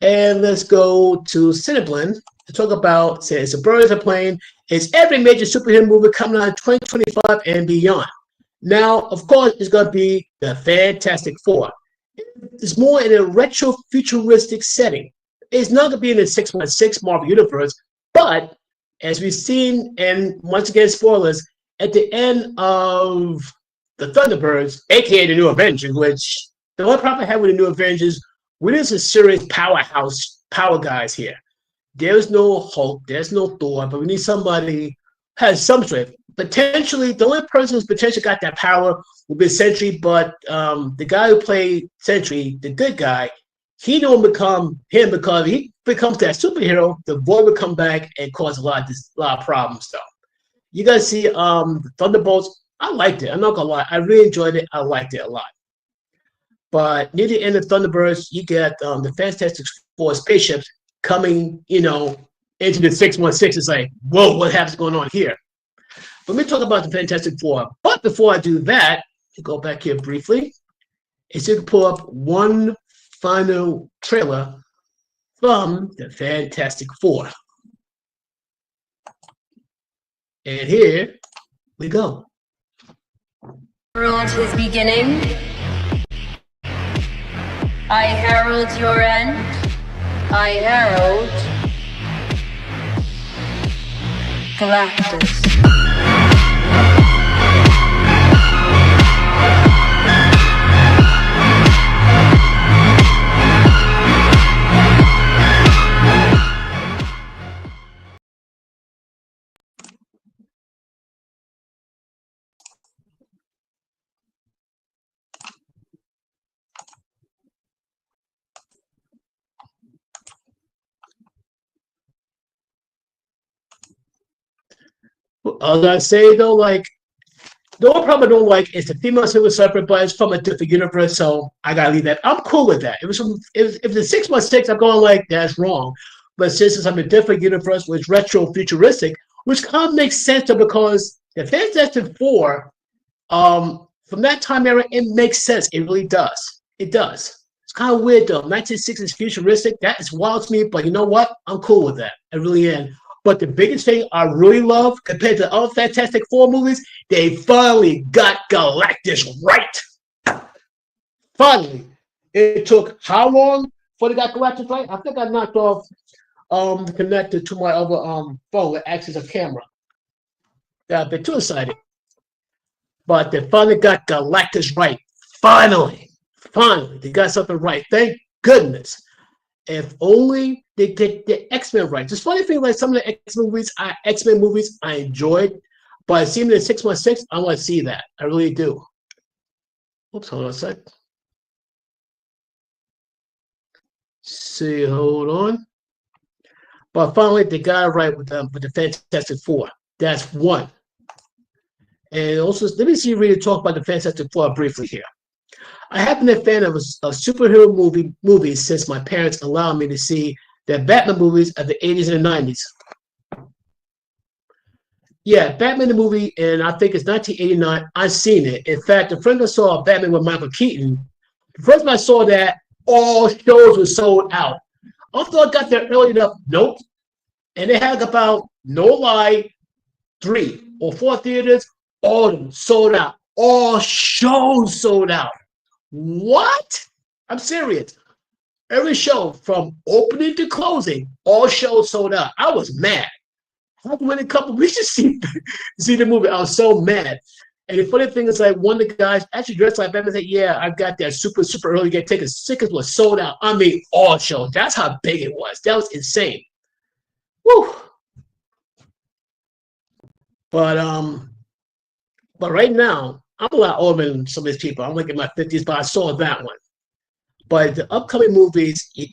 And let's go to Cineblend to talk about, say, it's a birds are playing. It's every major superhero movie coming out in 2025 and beyond. Now, of course, it's going to be the Fantastic Four. It's more in a retro futuristic setting. It's not going to be in the 616 Marvel Universe, but as we've seen, and once again, spoilers, at the end of the Thunderbirds, aka the New Avengers, which the only problem I have with the New Avengers, we need some serious powerhouse power guys here. There's no Hulk, there's no Thor, but we need somebody who has some strength. Potentially, the only person who's potentially got that power will be Sentry, but the guy who played Sentry, the good guy, he don't become him because he becomes that superhero. The Void will come back and cause a lot of problems, though. You guys see the Thunderbolts I liked it. I'm not gonna lie. I really enjoyed it. I liked it a lot. But near the end of Thunderbirds, you get the Fantastic Four spaceships coming, into the 616. It's like, whoa, what happens going on here? Let me talk about the Fantastic Four. But before I do that, to go back here briefly, is you can pull up one final trailer from the Fantastic Four. And here we go. Herald his beginning. I herald your end. I herald Galactus. As I say though, like the only problem I don't like is the female Silver Surfer, but it's from a different universe, so I gotta leave that. I'm cool with that. It was from if the 616, I'm going like that's wrong. But since it's from a different universe, which retro futuristic, which kind of makes sense though, because the Fantastic Four, from that time era, it makes sense. It really does. It does. It's kind of weird though. 1960s futuristic, that is wild to me, but you know what? I'm cool with that. I really am. But the biggest thing I really love compared to other Fantastic Four movies, they finally got Galactus right. Finally. It took how long before they got Galactus right? I think I knocked off the connector to my other phone that acts as a camera. Yeah, I've been too excited. But they finally got Galactus right. Finally. Finally. They got something right. Thank goodness. If only they get the X-Men right. It's funny thing, like some of the X-Men movies I enjoyed, but seeing the 616, I want to see that. I really do. Oops, hold on a sec. See, hold on. But finally, they got it right with the Fantastic Four. That's one. And also, let me see you really talk about the Fantastic Four briefly here. I have been a fan of superhero movies since my parents allowed me to see the Batman movies of the 80s and the 90s. Yeah, Batman the movie, and I think it's 1989. I've seen it. In fact, the friend I saw Batman with Michael Keaton, the first time I saw that, all shows were sold out. I thought I got there early enough. Nope. And they had about, no lie, 3 or 4 theaters, all of them sold out. All shows sold out. What? I'm serious. Every show from opening to closing, all shows sold out. I was mad. I went a couple weeks to see the movie. I was so mad. And the funny thing is, like, one of the guys actually dressed like Batman said, "Yeah, I got that super early get tickets. Tickets were sold out. I mean, all shows. That's how big it was. That was insane." Woo. But right now, I'm a lot older than some of these people. I'm like in my 50s, but I saw that one. But the upcoming movies, you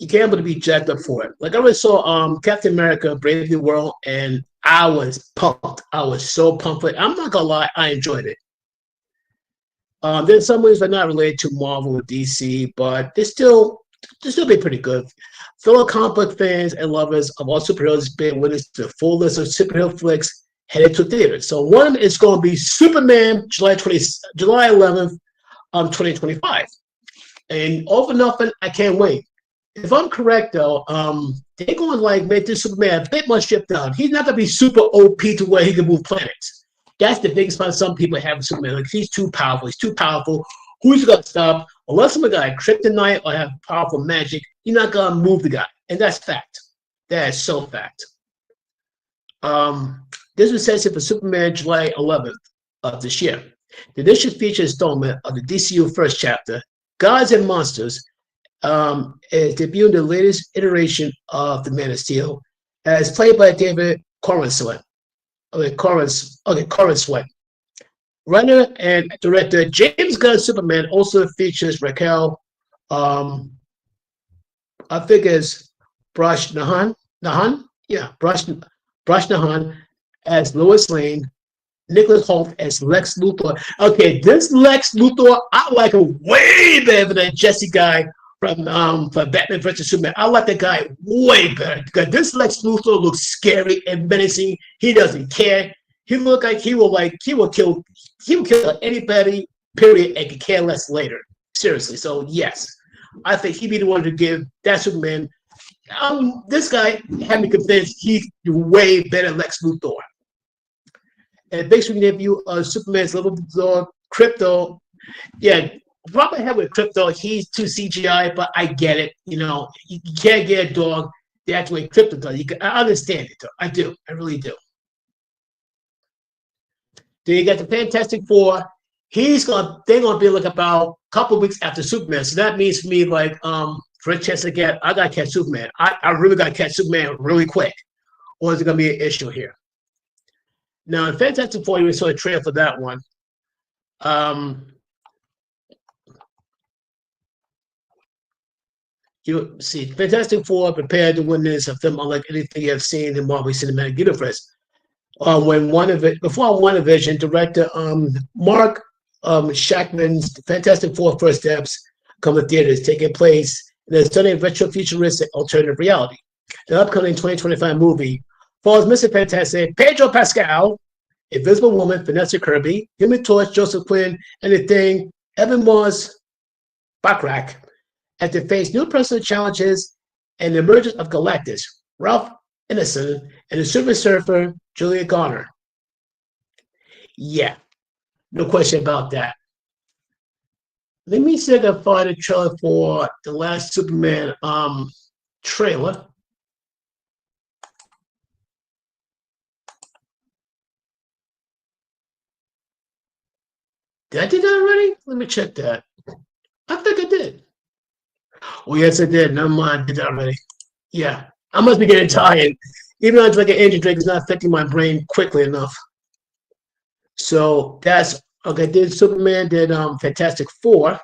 can't able to be jacked up for it. Like I already saw Captain America, Brave New World, and I was pumped. I was so pumped for it. I'm not gonna lie, I enjoyed it. There's some movies that are not related to Marvel or DC, but they still be pretty good. Fellow comic book fans and lovers of all superheroes been witness to the full list of superhero flicks headed to theaters. So one of them is going to be Superman, July 11th, 2025. And all for nothing, I can't wait. If I'm correct, though, they're going to like make this Superman a bit more stripped down. He's not going to be super OP to where he can move planets. That's the biggest problem some people have with Superman. Like, he's too powerful. He's too powerful. Who's going to stop? Unless someone got kryptonite or have powerful magic, you're not going to move the guy. And that's fact. That is so fact. This was set for Superman July 11th of this year. The initial feature installment of the DCU first chapter, Gods and Monsters, is debuting the latest iteration of the Man of Steel, as played by David Corenswet. Corenswet. Writer and director James Gunn's Superman also features Raquel, I think it's Brosnahan, as Lois Lane, Nicholas Hoult as Lex Luthor. Okay, this Lex Luthor, I like him way better than that Jesse guy from Batman vs Superman. I like that guy way better because this Lex Luthor looks scary and menacing. He doesn't care. He look like he will kill anybody. Period, and could care less later. Seriously. So yes, I think he'd be the one to give that Superman. This guy had me convinced he's way better than Lex Luthor. And basically, give you Superman's level dog Crypto. Yeah, probably have with Crypto. He's too CGI, but I get it. You know, you can't get a dog the actual way Crypto does. I understand it, though. I do. I really do. Then you got the Fantastic Four. They're gonna be like about a couple of weeks after Superman. So that means for me, like, for a chance to get, I gotta catch Superman. I really gotta catch Superman really quick, or is it gonna be an issue here? Now, in Fantastic Four, you saw a trailer for that one. You see, Fantastic Four prepared to win this a film unlike anything you have seen in the Marvel Cinematic Universe. Before WandaVision, director Mark Shackman's Fantastic Four First Steps come to theaters, taking place in a stunning retro-futuristic alternative reality. The upcoming 2025 movie follows Mr. Fantastic, Pedro Pascal, Invisible Woman, Vanessa Kirby, Human Torch, Joseph Quinn, and the Thing, Evan Moss Backrack, as they face new personal challenges and the emergence of Galactus, Ralph Ineson, and the Super Surfer, Julia Garner. Yeah, no question about that. Let me see if I can find a trailer for the last Superman trailer. Did I do that already? Let me check that. I think I did. Oh, yes, I did. Never mind. I did that already. Yeah, I must be getting tired. Even though I drink an energy drink, it's not affecting my brain quickly enough. So that's okay. Did Superman, did Fantastic Four.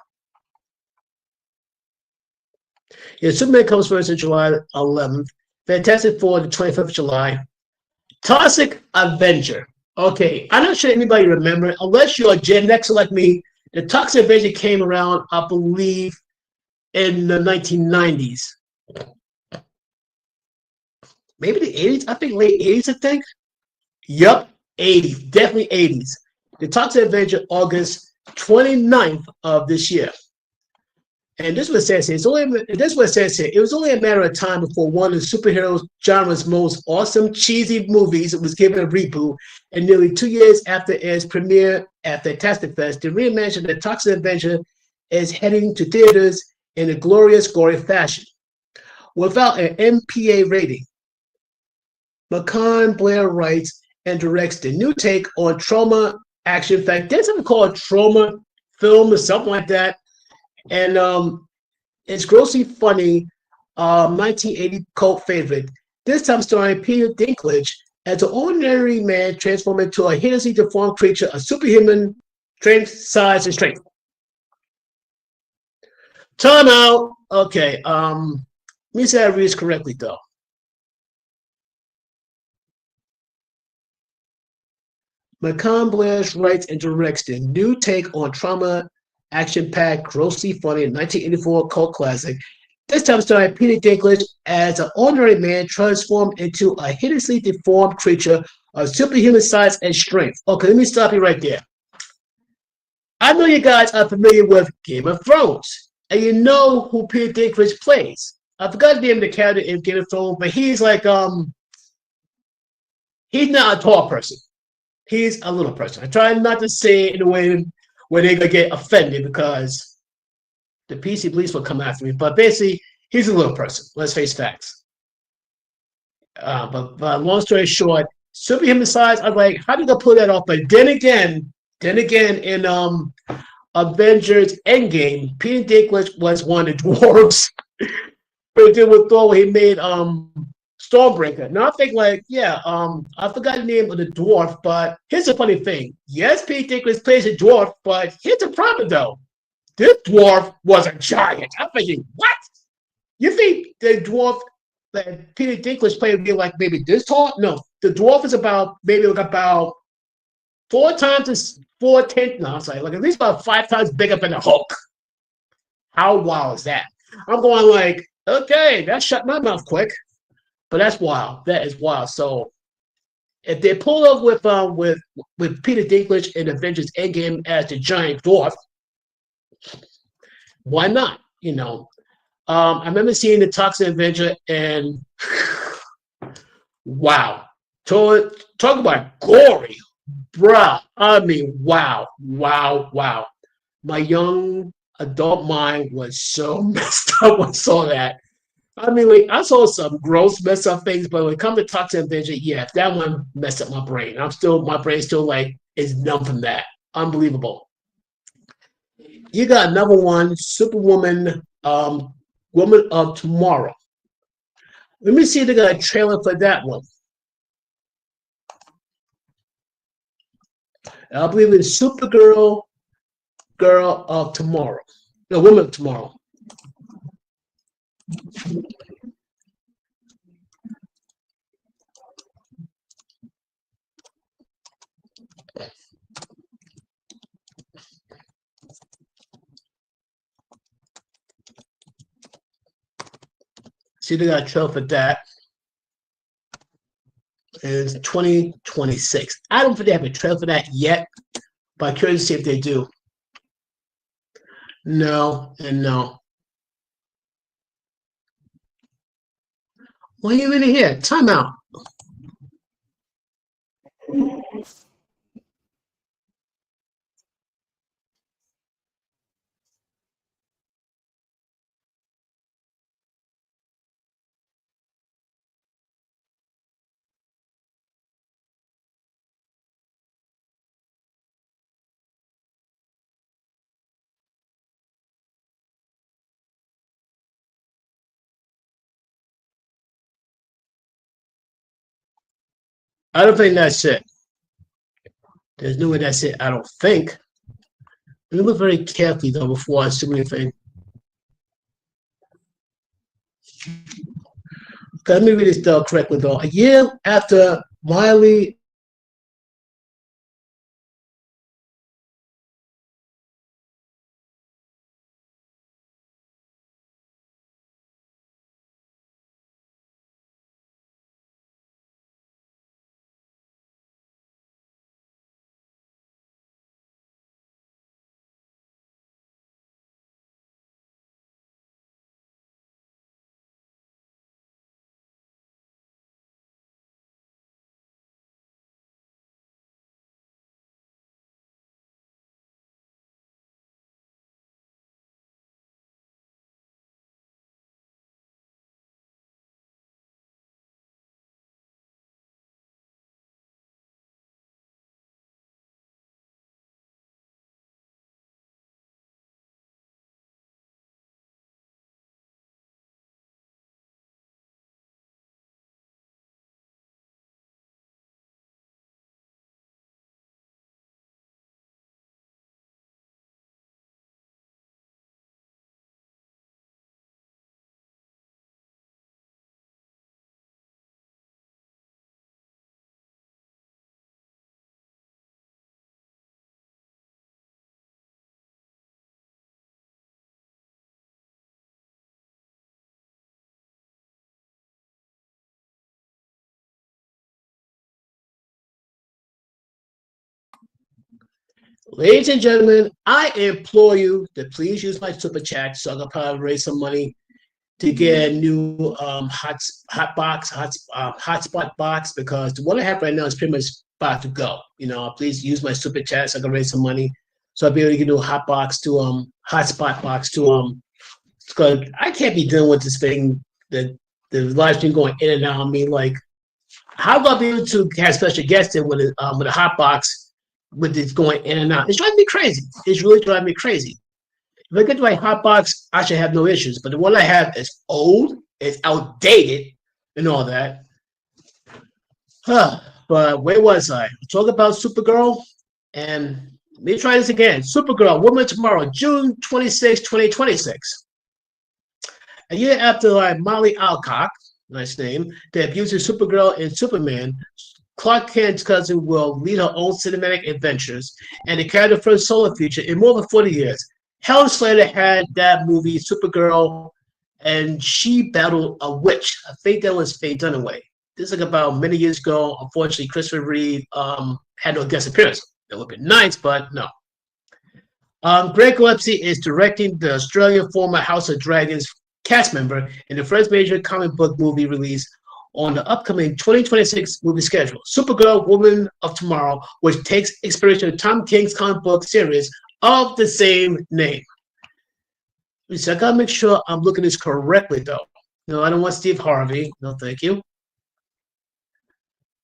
Yeah, Superman comes first on July 11th. Fantastic Four, the 25th of July. Toxic Avenger. Okay, I'm not sure anybody remember, unless you're a Gen Xer like me. The Toxic Avenger came around, I believe, in the 1990s. Maybe the 80s? I think late 80s, I think. Yup, 80s. Definitely 80s. The Toxic Avenger, August 29th of this year. And this is what it says here. This is what it says here. It was only a matter of time before one of the superhero genre's most awesome, cheesy movies was given a reboot. And nearly 2 years after its premiere at Fantastic Fest, the reimagining of the Toxic Avenger is heading to theaters in a glorious, gory fashion. Without an MPA rating, McCann Blair writes and directs the new take on trauma action. In fact, there's something called trauma film or something like that. And it's grossly funny, 1980 cult favorite. This time starring Peter Dinklage as an ordinary man transformed into a hideously deformed creature of superhuman strength, size, and strength. Time out. Okay. Let me see if I read this correctly, though. McCann Blair writes and directs the new take on trauma action-packed, grossly funny 1984 cult classic. This time starring Peter Dinklage as an ordinary man transformed into a hideously deformed creature of superhuman size and strength. Okay, let me stop you right there. I know you guys are familiar with Game of Thrones, and you know who Peter Dinklage plays. I forgot the name of the character in Game of Thrones, but he's like, he's not a tall person. He's a little person. I try not to say it in a way where they're going to get offended because the PC police will come after me. But basically, he's a little person. Let's face facts. But long story short, superhuman size, I'm like, how do you pull that off? But then again, in Avengers Endgame, Peter Dinklage was one of the dwarves. But then with Thor, he made Stormbreaker. Now I think like, yeah, I forgot the name of the dwarf, but here's the funny thing. Yes, Peter Dinklage plays a dwarf, but here's the problem though. This dwarf was a giant. I'm thinking, what? You think the dwarf that Peter Dinklage played would be like maybe this tall? No, the dwarf is about maybe like about No, I'm sorry, like at least about 5 times bigger than the Hulk. How wild is that? I'm going like, okay, that shut my mouth quick, but that's wild. That is wild. So if they pull up with Peter Dinklage in Avengers Endgame as the giant dwarf, why not? I remember seeing the Toxic Avenger and wow, talk about gory, bruh. I mean, wow, wow, wow. My young adult mind was so messed up when I saw that. I mean, like, I saw some gross, messed up things, but when it comes to Toxic Avenger, yeah, that one messed up my brain. My brain still like is numb from that. Unbelievable. You got another one, Superwoman, Woman of Tomorrow. Let me see if they got a trailer for that one. I believe it's Supergirl, Girl of Tomorrow. No, Woman of Tomorrow. See, they got a trailer for that. It's 2026. I don't think they have a trailer for that yet, but I'm curious to see if they do. No, and no. What are you in here? Time out. I don't think that's it. There's no way that's it. I don't think. Let me look very carefully though before I assume anything. Okay, let me read this correctly though. A year after Miley Ladies and gentlemen, I implore you to please use my super chat so I can probably raise some money to get a new hotspot box because the one I have right now is pretty much about to go. Please use my super chat so I can raise some money so I'll be able to get a new hotspot box to because I can't be dealing with this thing the live stream going in and out. I mean, like, how do I be able to have special guests in with a hot box? With it going in and out. It's driving me crazy. It's really driving me crazy. If I get the right hot box, I should have no issues. But the one I have is old, it's outdated, and all that. But where was I? Talk about Supergirl, and let me try this again. Supergirl, Woman Tomorrow, June 26, 2026. A year after Molly Alcock, nice name, debuted Supergirl and Superman, Clark Kent's cousin will lead her own cinematic adventures and the character first solo feature in more than 40 years. Helen Slater had that movie, Supergirl, and she battled a witch. I think that was Faye Dunaway. This is like about many years ago. Unfortunately, Christopher Reeve had no guest appearance. It would have been nice, but no. Greg Gillespie is directing the Australian former House of Dragons cast member in the first major comic book movie release on the upcoming 2026 movie schedule, Supergirl, Woman of Tomorrow, which takes inspiration from Tom King's comic book series of the same name. So I gotta make sure I'm looking at this correctly, though. No, I don't want Steve Harvey. No, thank you.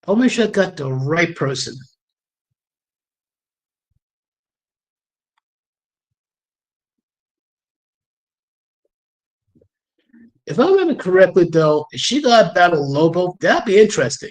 I'll make sure I got the right person. If I remember correctly, though, if she got battle Lobo, that'd be interesting.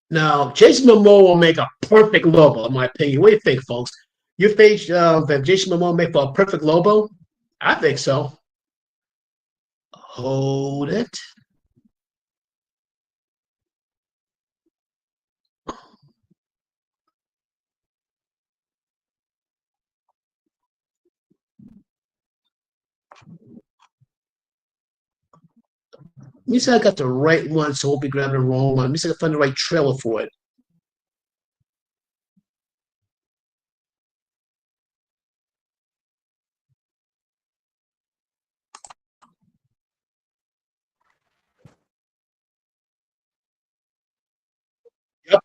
Now, Jason Momoa will make a perfect Lobo, in my opinion. What do you think, folks? You think that Jason Momoa make for a perfect Lobo? I think so. Hold it. Let me see if I got the right one, so we'll be grabbing the wrong one. Let me see if I can find the right trailer for it. Yep.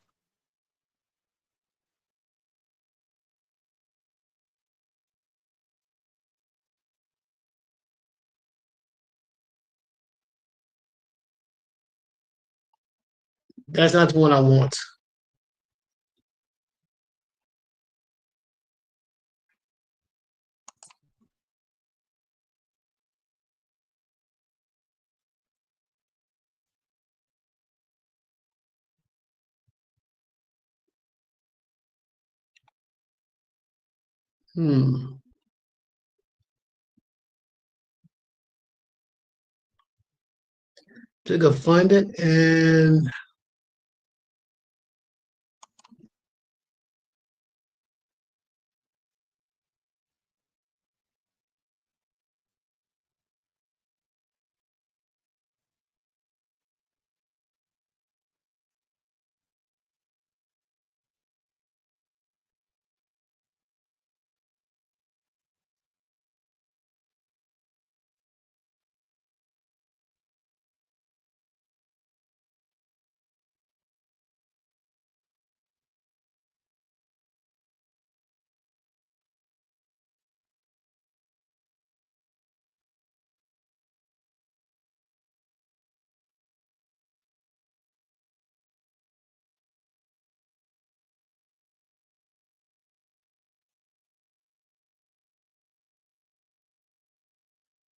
That's not the one I want. Hmm. To go find it and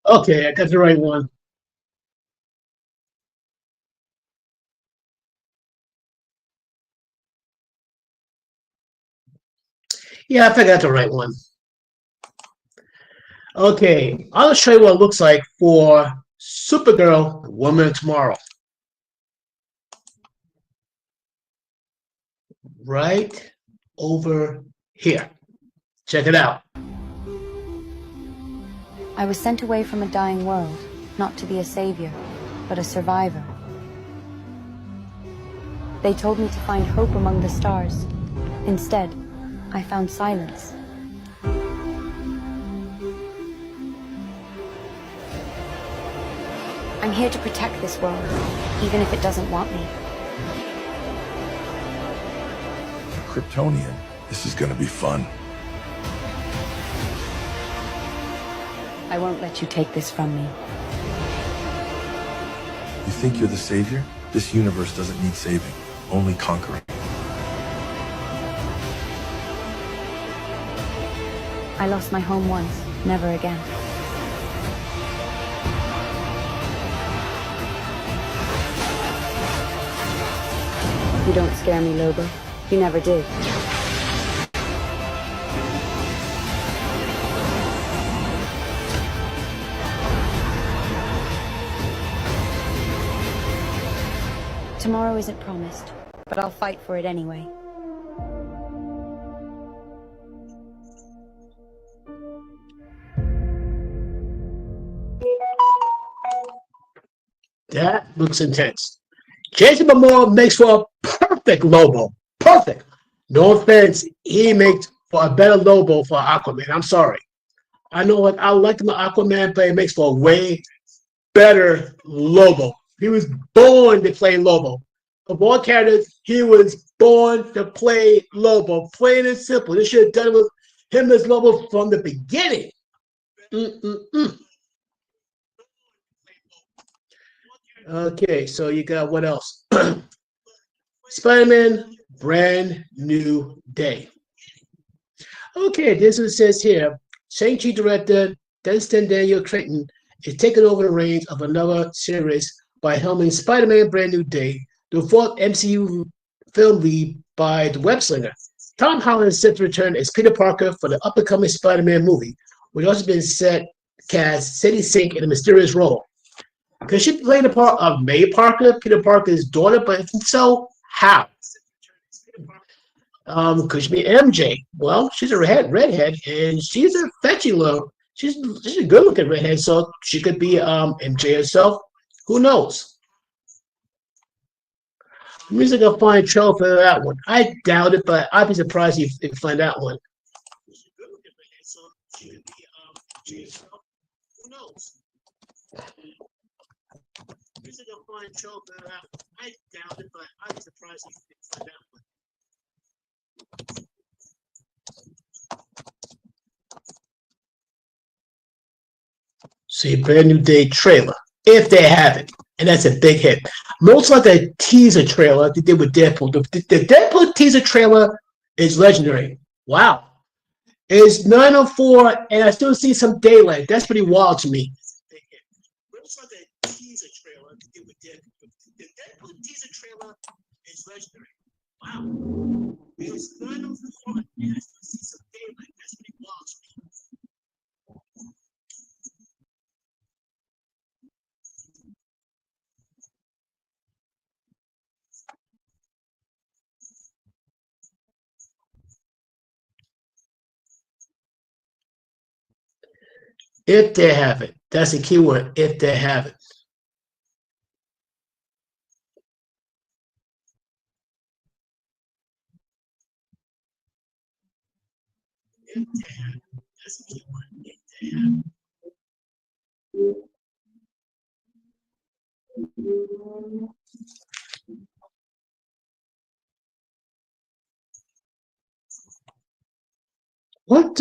okay, I got the right one. Yeah, I think I got the right one. Okay, I'll show you what it looks like for Supergirl, Woman of Tomorrow. Right over here. Check it out. I was sent away from a dying world, not to be a savior, but a survivor. They told me to find hope among the stars. Instead, I found silence. I'm here to protect this world, even if it doesn't want me. Kryptonian, this is gonna be fun. I won't let you take this from me. You think you're the savior? This universe doesn't need saving, only conquering. I lost my home once, never again. You don't scare me, Lobo. You never did. Tomorrow isn't promised, but I'll fight for it anyway. That looks intense. Jason Momoa makes for a perfect Lobo. Perfect. No offense, he makes for a better Lobo for Aquaman. I'm sorry. I know what I like the Aquaman, but he makes for a way better Lobo. He was born to play Lobo. Of all characters, he was born to play Lobo. Plain and simple. They should have done it with him as Lobo from the beginning. Mm-mm-mm. Okay, so you got what else? Spider-Man, brand new day. Okay, this is what it says here. Shang-Chi director Destin Daniel Cretton is taking over the reins of another series by helming Spider-Man Brand New Day, the fourth MCU film lead by the web slinger. Tom Holland is set to return as Peter Parker for the up-and-coming Spider-Man movie, which also been cast Sadie Sink in a mysterious role. Because she played the part of May Parker, Peter Parker's daughter, but if so, how? Could she be MJ? Well, she's a redhead, and she's a fetchy little. She's a good-looking redhead, so she could be MJ herself. Who knows? Music will find trailer for that one. I doubt it, but I'd be surprised if you find that one. Who knows? Music will find trailer for that one. I doubt it, but I'd be surprised if you find that one. See, brand new day trailer, if they have it, and that's a big hit. Most like a teaser trailer they did with Deadpool. The Deadpool teaser trailer is legendary. Wow. It's 9:04, and I still see some daylight. That's pretty wild to me. Most like a teaser trailer they did with Deadpool. The Deadpool teaser trailer is legendary. Wow. It's 9:04, and I still see some daylight. That's pretty wild to me. If they have it. That's the key word, if they have it. If they have it. That's the key word, if they have it. What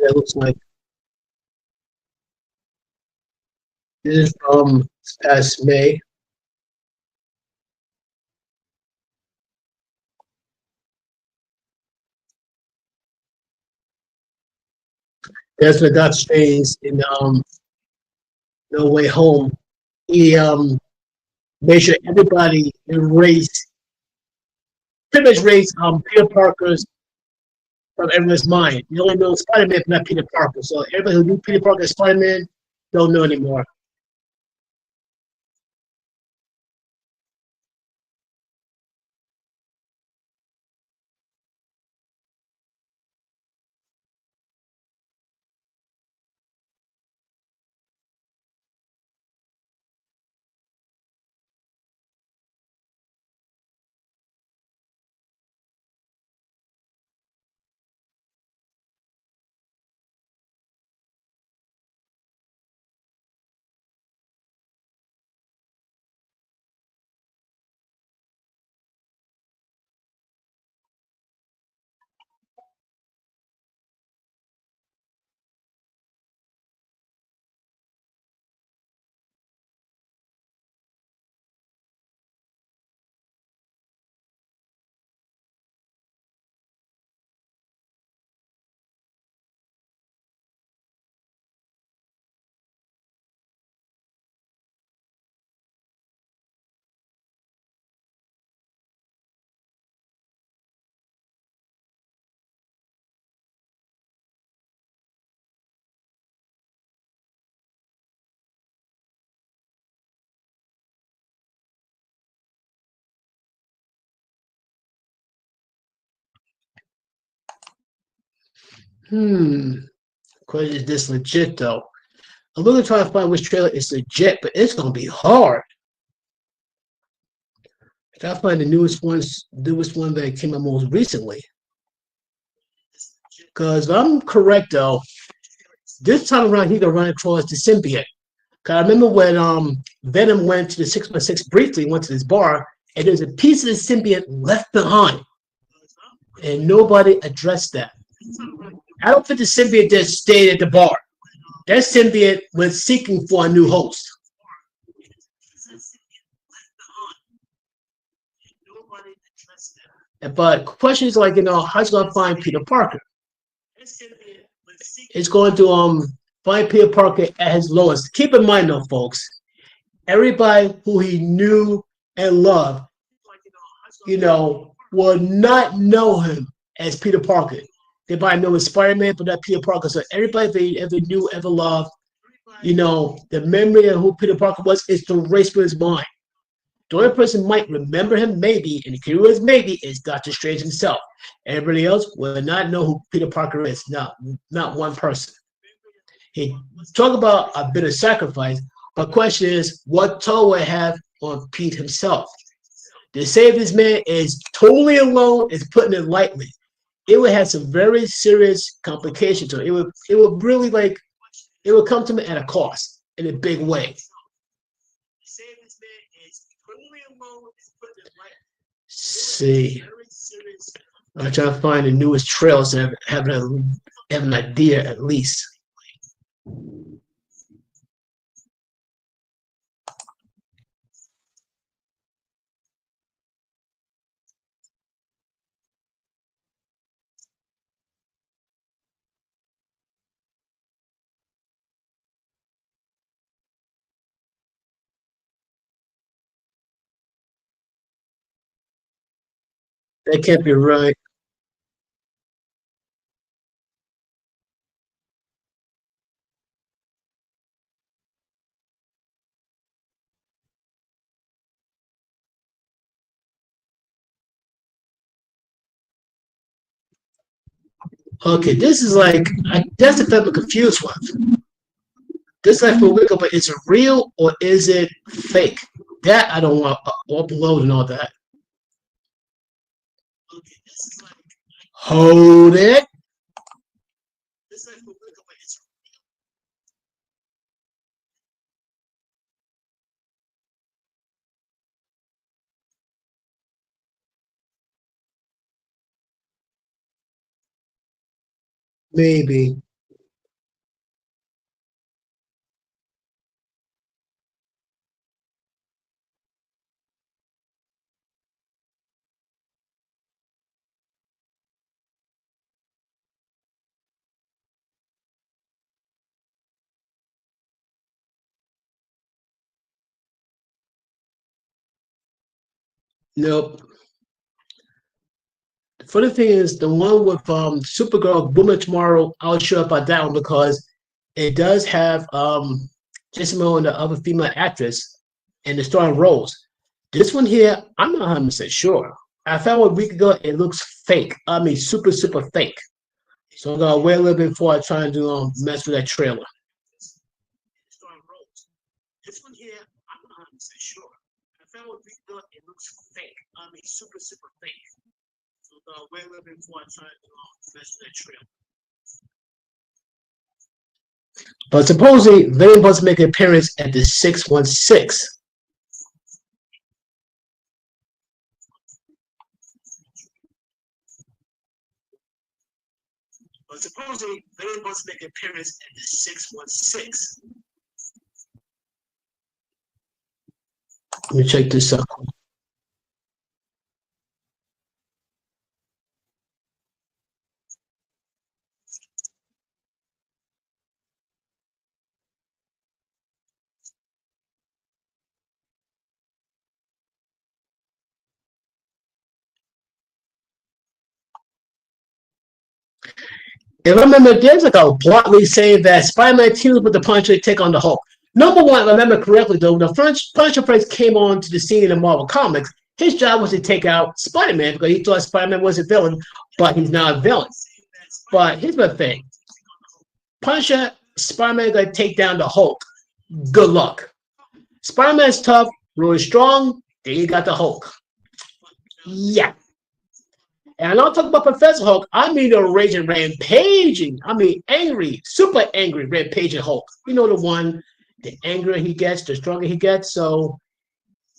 that looks like this is from past May. That's what Doctor Strange in No Way Home. He made sure everybody erased pretty much erased Peter Parker's from everyone's mind. You only know Spider-Man, but not Peter Parker. So everybody who knew Peter Parker as Spider-Man don't know anymore. Question, is this legit though? I'm looking to try to find which trailer is legit, but it's gonna be hard. Try to find the newest one that came out most recently. Because if I'm correct though, this time around he's gonna run across the symbiote. Cause I remember when Venom went to the 616 briefly, went to this bar, and there's a piece of the symbiote left behind. And nobody addressed that. I don't think the symbiote just stayed at the bar. That symbiote was seeking for a new host. But questions like, how's it gonna find Peter Parker? It's going to find Peter Parker at his lowest. Keep in mind though, folks, everybody who he knew and loved, will not know him as Peter Parker. They might know as Spider-Man, but not Peter Parker. So everybody they ever knew, ever loved, the memory of who Peter Parker was is erased from his mind. The only person might remember him, maybe, and the key word is maybe, is Doctor Strange himself. Everybody else will not know who Peter Parker is. Not one person. He talk about a bit of sacrifice, but the question is, what toll will it have on Pete himself? To save this man is totally alone, is putting it lightly. It would have some very serious complications. So it would really it would come to me at a cost in a big way. See, I'm trying to find the newest trails and have an idea at least. That can't be right. Okay, this is that's the thing I'm confused with. This for Wicca, but is it real or is it fake? That I don't want to upload and all that. Hold it. Maybe. Nope. The funny thing is, the one with Supergirl, Woman Tomorrow, I'll show up on that one because it does have Jessica and the other female actress in the starring roles. This one here, I'm not 100% sure. I found one a week ago, it looks fake. I mean, super, super fake. So I'm gonna wait a little bit before I try and do mess with that trailer. This one here, I'm not 100% sure. I found one a week ago, it looks fake. I mean, super, super fake. So I'm gonna wait a little bit before I try and do mess with that trailer. But supposedly, they must make an appearance at the 616. But supposedly, they must make an appearance at the 616. Let me check this out. If I remember, there's a bluntly saying that Spider-Man teams with the Punisher to take on the Hulk. Number one, if I remember correctly, though, when the Punisher first came on to the scene in the Marvel Comics, his job was to take out Spider-Man because he thought Spider-Man was a villain, but he's not a villain. But here's my thing: Punisher, Spider-Man gonna take down the Hulk. Good luck. Spider-Man's tough, really strong. Then you got the Hulk. Yeah. And I'm not talking about Professor Hulk. I mean the raging, rampaging. I mean angry, super angry, rampaging Hulk. You know the one. The angrier he gets, the stronger he gets. So,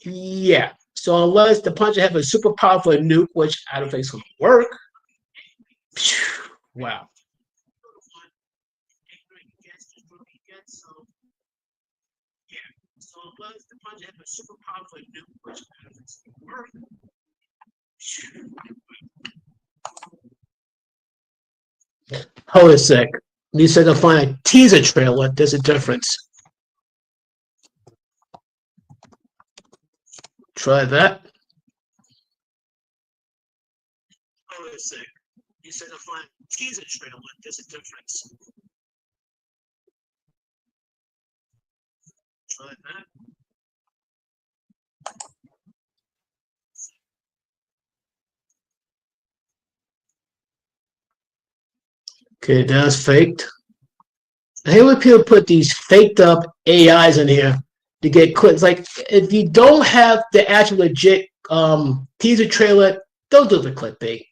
yeah. So unless the Punisher have a super powerful nuke, which I don't think is going to work. Wow. Hold a sec. You said to find a teaser trailer. There's a difference. Try that. Hold a sec. You said to find a teaser trailer. There's a difference. Try that. Okay, that's faked. I hate when people put these faked up AIs in here to get clicks. Like, if you don't have the actual legit teaser trailer, don't do the clickbait.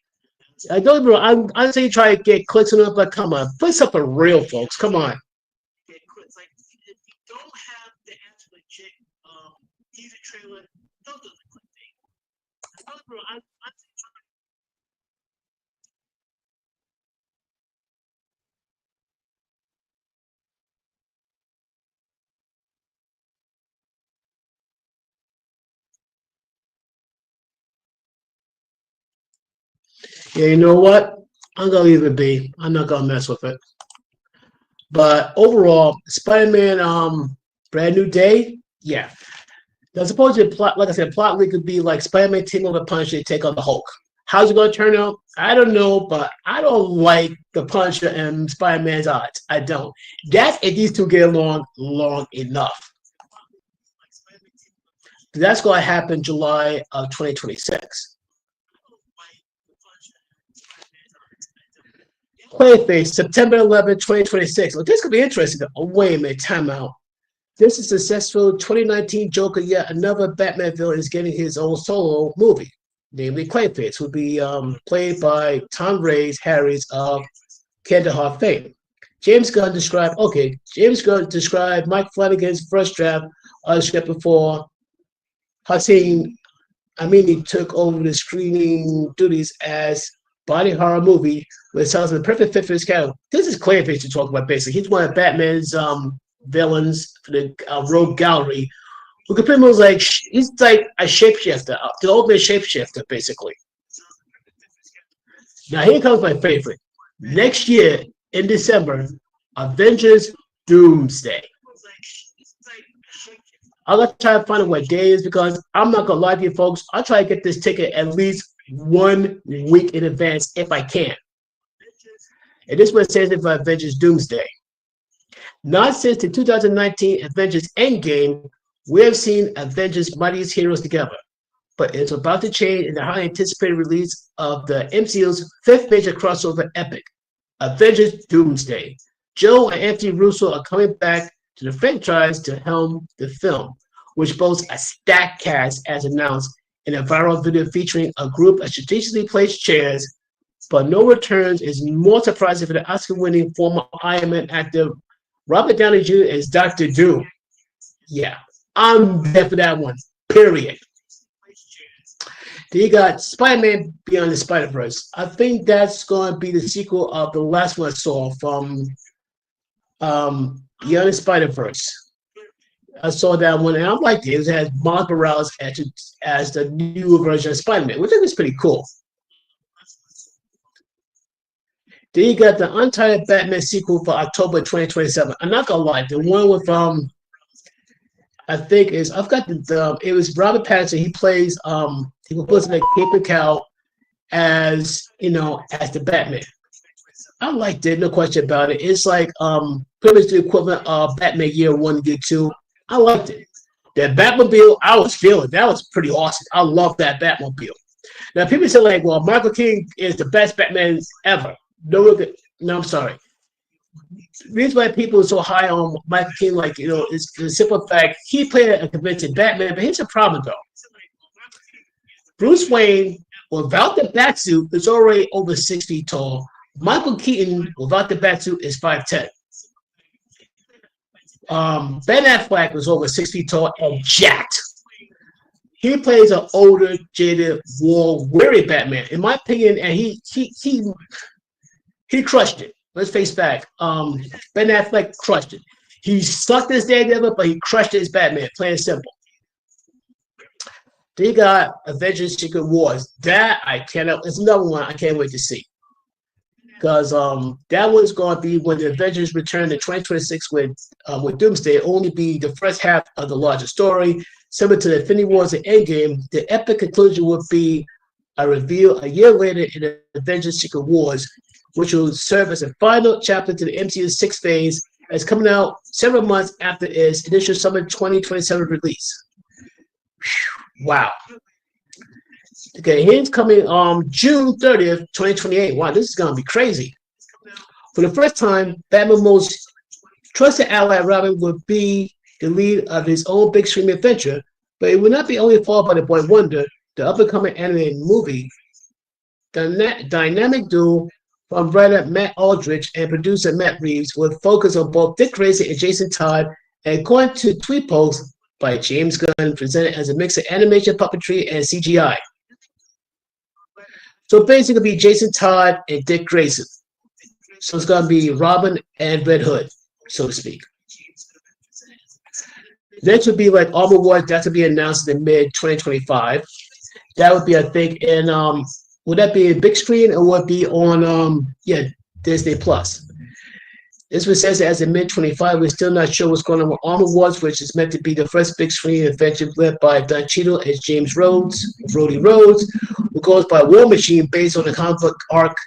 I don't know. I'm saying try to get clicks on it, but come on, put something real, folks. Come on. Get clicks. Like, if you don't have the actual legit teaser trailer, don't do the clickbait. I don't know. I'm Yeah, you know what? I'm gonna leave it be. I'm not gonna mess with it. But overall, Spider-Man, Brand New Day, yeah. Now, supposedly, plot, like I said, plot could be like Spider-Man taking on the Punisher, take on the Hulk. How's it gonna turn out? I don't know, but I don't like the Punisher and Spider-Man's odds. I don't. That's if these two get along long enough. That's gonna happen July of 2026. Clayface, September 11, 2026. Well, this could be interesting. Oh, wait a minute, time out. This is successful 2019 Joker, yet another Batman villain is getting his own solo movie, namely Clayface, who will be played by Tom Harris of Kandahar fame. James Gunn described Mike Flanagan's first draft of the script before Hossein Amini took over the screening duties as body horror movie, which sounds like the perfect fit for this character. This is Clayface to talk about, basically. He's one of Batman's villains for the Rogue Gallery, who could pretty much he's like a shapeshifter, the ultimate shapeshifter, basically. Now, here comes my favorite. Next year, in December, Avengers Doomsday. I'm going to try to find out what day it is, because I'm not going to lie to you folks. I'll try to get this ticket at least 1 week in advance if I can. And this is what it says for Avengers Doomsday. Not since the 2019 Avengers Endgame, we have seen Avengers' mightiest heroes together. But it's about to change in the highly anticipated release of the MCU's 5th major crossover epic, Avengers Doomsday. Joe and Anthony Russo are coming back to the franchise to helm the film, which boasts a stacked cast as announced in a viral video featuring a group of strategically placed chairs. But no returns is more surprising for the Oscar-winning former Iron Man actor Robert Downey Jr. as Dr. Doom. Yeah, I'm there for that one, period. Then you got Spider-Man Beyond the Spider-Verse. I think that's going to be the sequel of the last one I saw from Beyond the Spider-Verse. I saw that one, and I liked it. It has Miles Morales as the new version of Spider-Man, which I think is pretty cool. Then you got the untitled Batman sequel for October 2027. I'm not gonna lie, the one with I think is I've got it was Robert Pattinson. He plays he was like Paper Cow as as the Batman. I liked it, no question about it. It's like pretty much the equivalent of Batman Year 1, Year 2. I liked it. That Batmobile, I was feeling. That was pretty awesome. I love that Batmobile. Now people say well, Michael Keaton is the best Batman ever. No, No, I'm sorry. The reason why people are so high on Michael Keaton, like, is the simple fact he played a convincing Batman. But here's the problem, though. Bruce Wayne, without the batsuit, is already over 6 feet tall. Michael Keaton, without the batsuit, is 5'10". Ben Affleck was over 6 feet tall and jacked. He plays an older, jaded, war-weary Batman, in my opinion, and he crushed it. Let's face back. Ben Affleck crushed it. He sucked as Daredevil, but he crushed it as Batman, plain and simple. They got Avengers Secret Wars. That I cannot. It's another one I can't wait to see. Because that one's going to be when the Avengers return in 2026 with Doomsday. Only be the first half of the larger story, similar to the Infinity Wars and Endgame. The epic conclusion would be a reveal a year later in the Avengers Secret Wars, which will serve as a final chapter to the MCU's sixth phase, as coming out several months after its initial summer 2027 release. Wow. Okay, here's coming June 30th, 2028. Wow, this is gonna be crazy. For the first time, Batman's most trusted ally Robin would be the lead of his own big screen adventure, but it would not be only followed by the Boy Wonder, the up-and-coming animated movie. The dynamic duo from writer Matt Aldrich and producer Matt Reeves would focus on both Dick Grayson and Jason Todd, and according to tweet posts by James Gunn, presented as a mix of animation, puppetry, and CGI. So basically, be Jason Todd and Dick Grayson. So it's going to be Robin and Red Hood, so to speak. Next would be like Armor Wars. That's to be announced in mid-2025. That would be, I think, in would that be a big screen or would it be on Disney Plus? This was says as in mid-25. We're still not sure what's going on with Armor Wars, which is meant to be the first big screen adventure led by Don Cheadle as James Rhodey Rhodes, who goes by War Machine, based on the comic book arc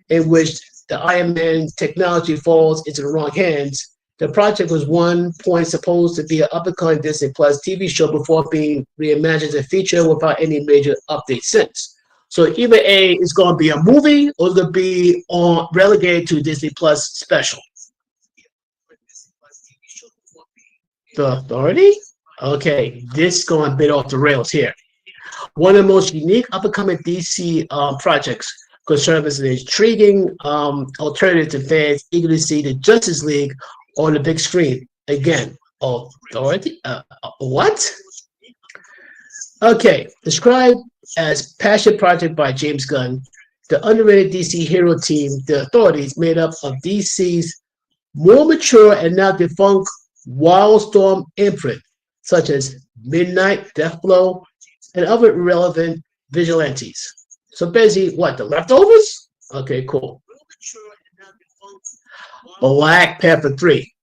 in which the Iron Man technology falls into the wrong hands. The project was one point supposed to be an up-and-coming Disney Plus TV show before being reimagined as a feature without any major updates since. So either A is going to be a movie or it's going to be relegated to Disney Plus special. The Authority? Okay, this is going a bit off the rails here. One of the most unique up-and-coming DC projects could serve as an intriguing alternative to fans eager to see the Justice League on the big screen. Again, Authority? What? Okay, described as passion project by James Gunn, the underrated DC hero team, the Authorities, made up of DC's more mature and now defunct Wildstorm imprint, such as Midnight, Deathblow, and other irrelevant vigilantes. So basically, what, the leftovers? Okay, cool. Black Panther 3.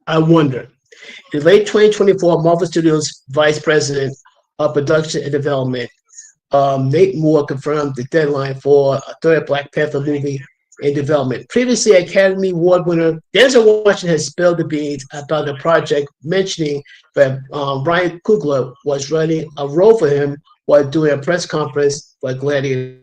I wonder. In late 2024, Marvel Studios Vice President of Production and Development, Nate Moore, confirmed the deadline for a third Black Panther movie in development. Previously, Academy Award winner Denzel Washington has spilled the beans about the project, mentioning that Ryan Coogler was running a role for him while doing a press conference for Gladiator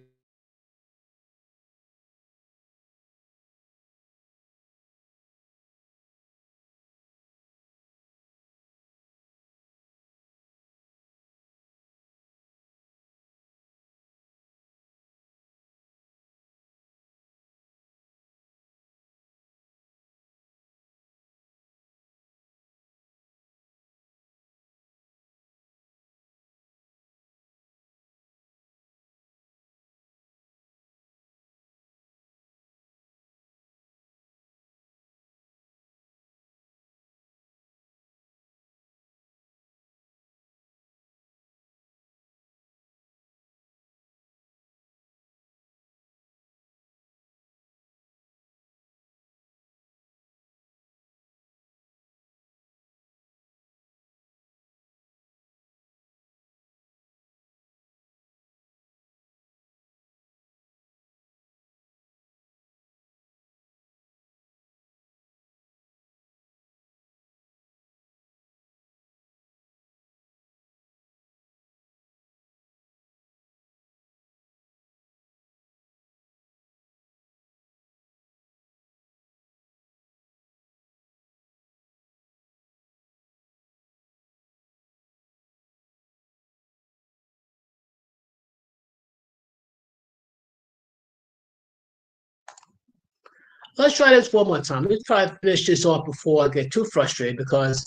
Let's try this one more time. Let's try to finish this off before I get too frustrated because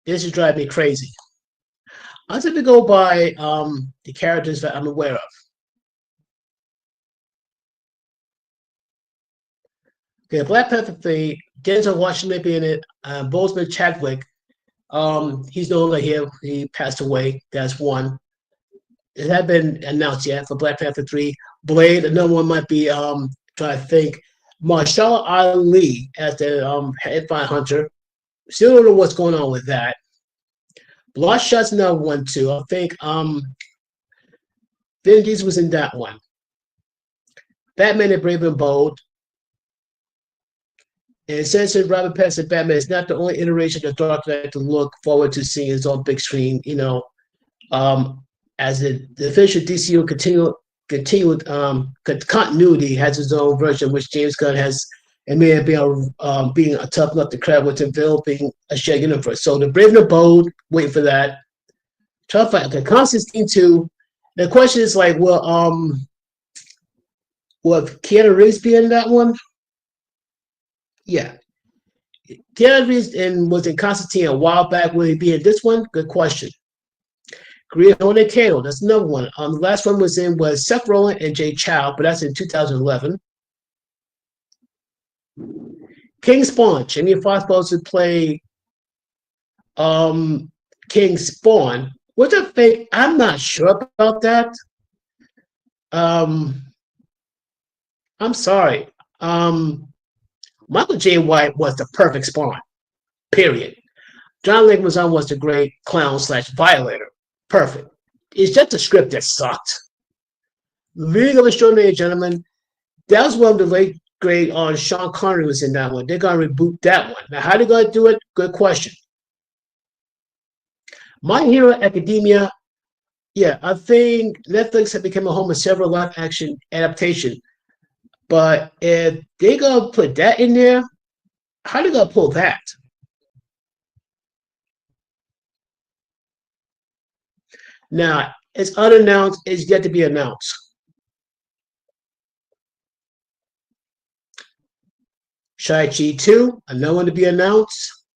this is driving me crazy. I'm going to go by the characters that I'm aware of. Okay, Black Panther 3, Denzel Washington being it, Boseman Chadwick. He's no longer here. He passed away. That's one. It hasn't been announced yet for Black Panther 3. Blade, another one might be, trying to think. Marshall Ali as the headline hunter. Still don't know what's going on with that. Bloodshot's another one too. I think Vin Diesel was in that one. Batman and Brave and Bold. And since Robert Pattinson Batman is not the only iteration of Dark Knight to look forward to seeing his own big screen, as the official DCU continued continuity has its own version, which James Gunn has admitted being a tough nut to crack with developing a shared universe. So the Brave and the Bold, waiting for that. Tough fight. Okay, Constantine 2. The question is like, will Keanu Reeves be in that one? Yeah. Keanu Reeves was in Constantine a while back. Will he be in this one? Good question. Greone Kato, that's another one. The last one was Seth Rogen and Jay Chow, but that's in 2011. King Spawn, Jamie Foxx supposed to play King Spawn, which I think I'm not sure about that. I'm sorry. Michael J. White was the perfect Spawn. Period. John Leguizamo was the great clown / violator. Perfect. It's just a script that sucked. League of Extraordinary Gentlemen, that was one of the late great Sean Connery was in that one. They're going to reboot that one. Now, how they going to do it? Good question. My Hero Academia, yeah, I think Netflix has become a home of several live action adaptation. But if they're going to put that in there, how are they going to pull that? Now, it's unannounced. It's yet to be announced. Shang-Chi 2, another one to be announced.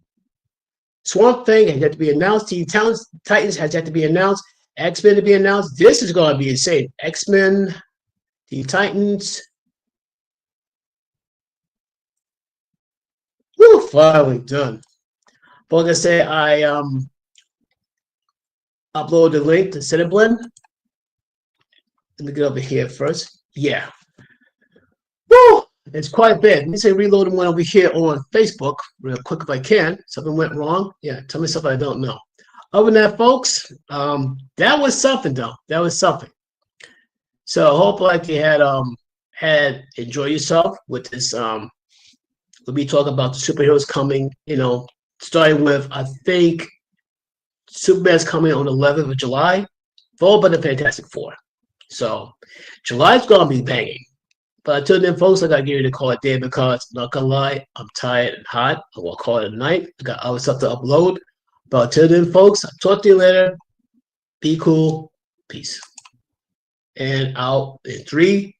Swamp Thing has yet to be announced. Teen Titans has yet to be announced. X-Men to be announced. This is going to be insane. X-Men, Teen Titans. Woo, finally done. But like I say, I upload the link to Cineblend. Let me get over here first. Yeah. Woo! It's quite bad. Let me say reload one over here on Facebook real quick if I can. Something went wrong. Yeah, tell me something I don't know. Other than that, folks, that was something though. That was something. So I hope like you had enjoy yourself with this. We'll be talking about the superheroes coming, starting with I think Superman's coming on the 11th of July, followed by the Fantastic Four. So July's gonna be banging. But until then, folks, I gotta get ready to call it day because not gonna lie, I'm tired and hot. I will call it a night. I got other stuff to upload. But until then, folks, I'll talk to you later. Be cool. Peace. And out in 3,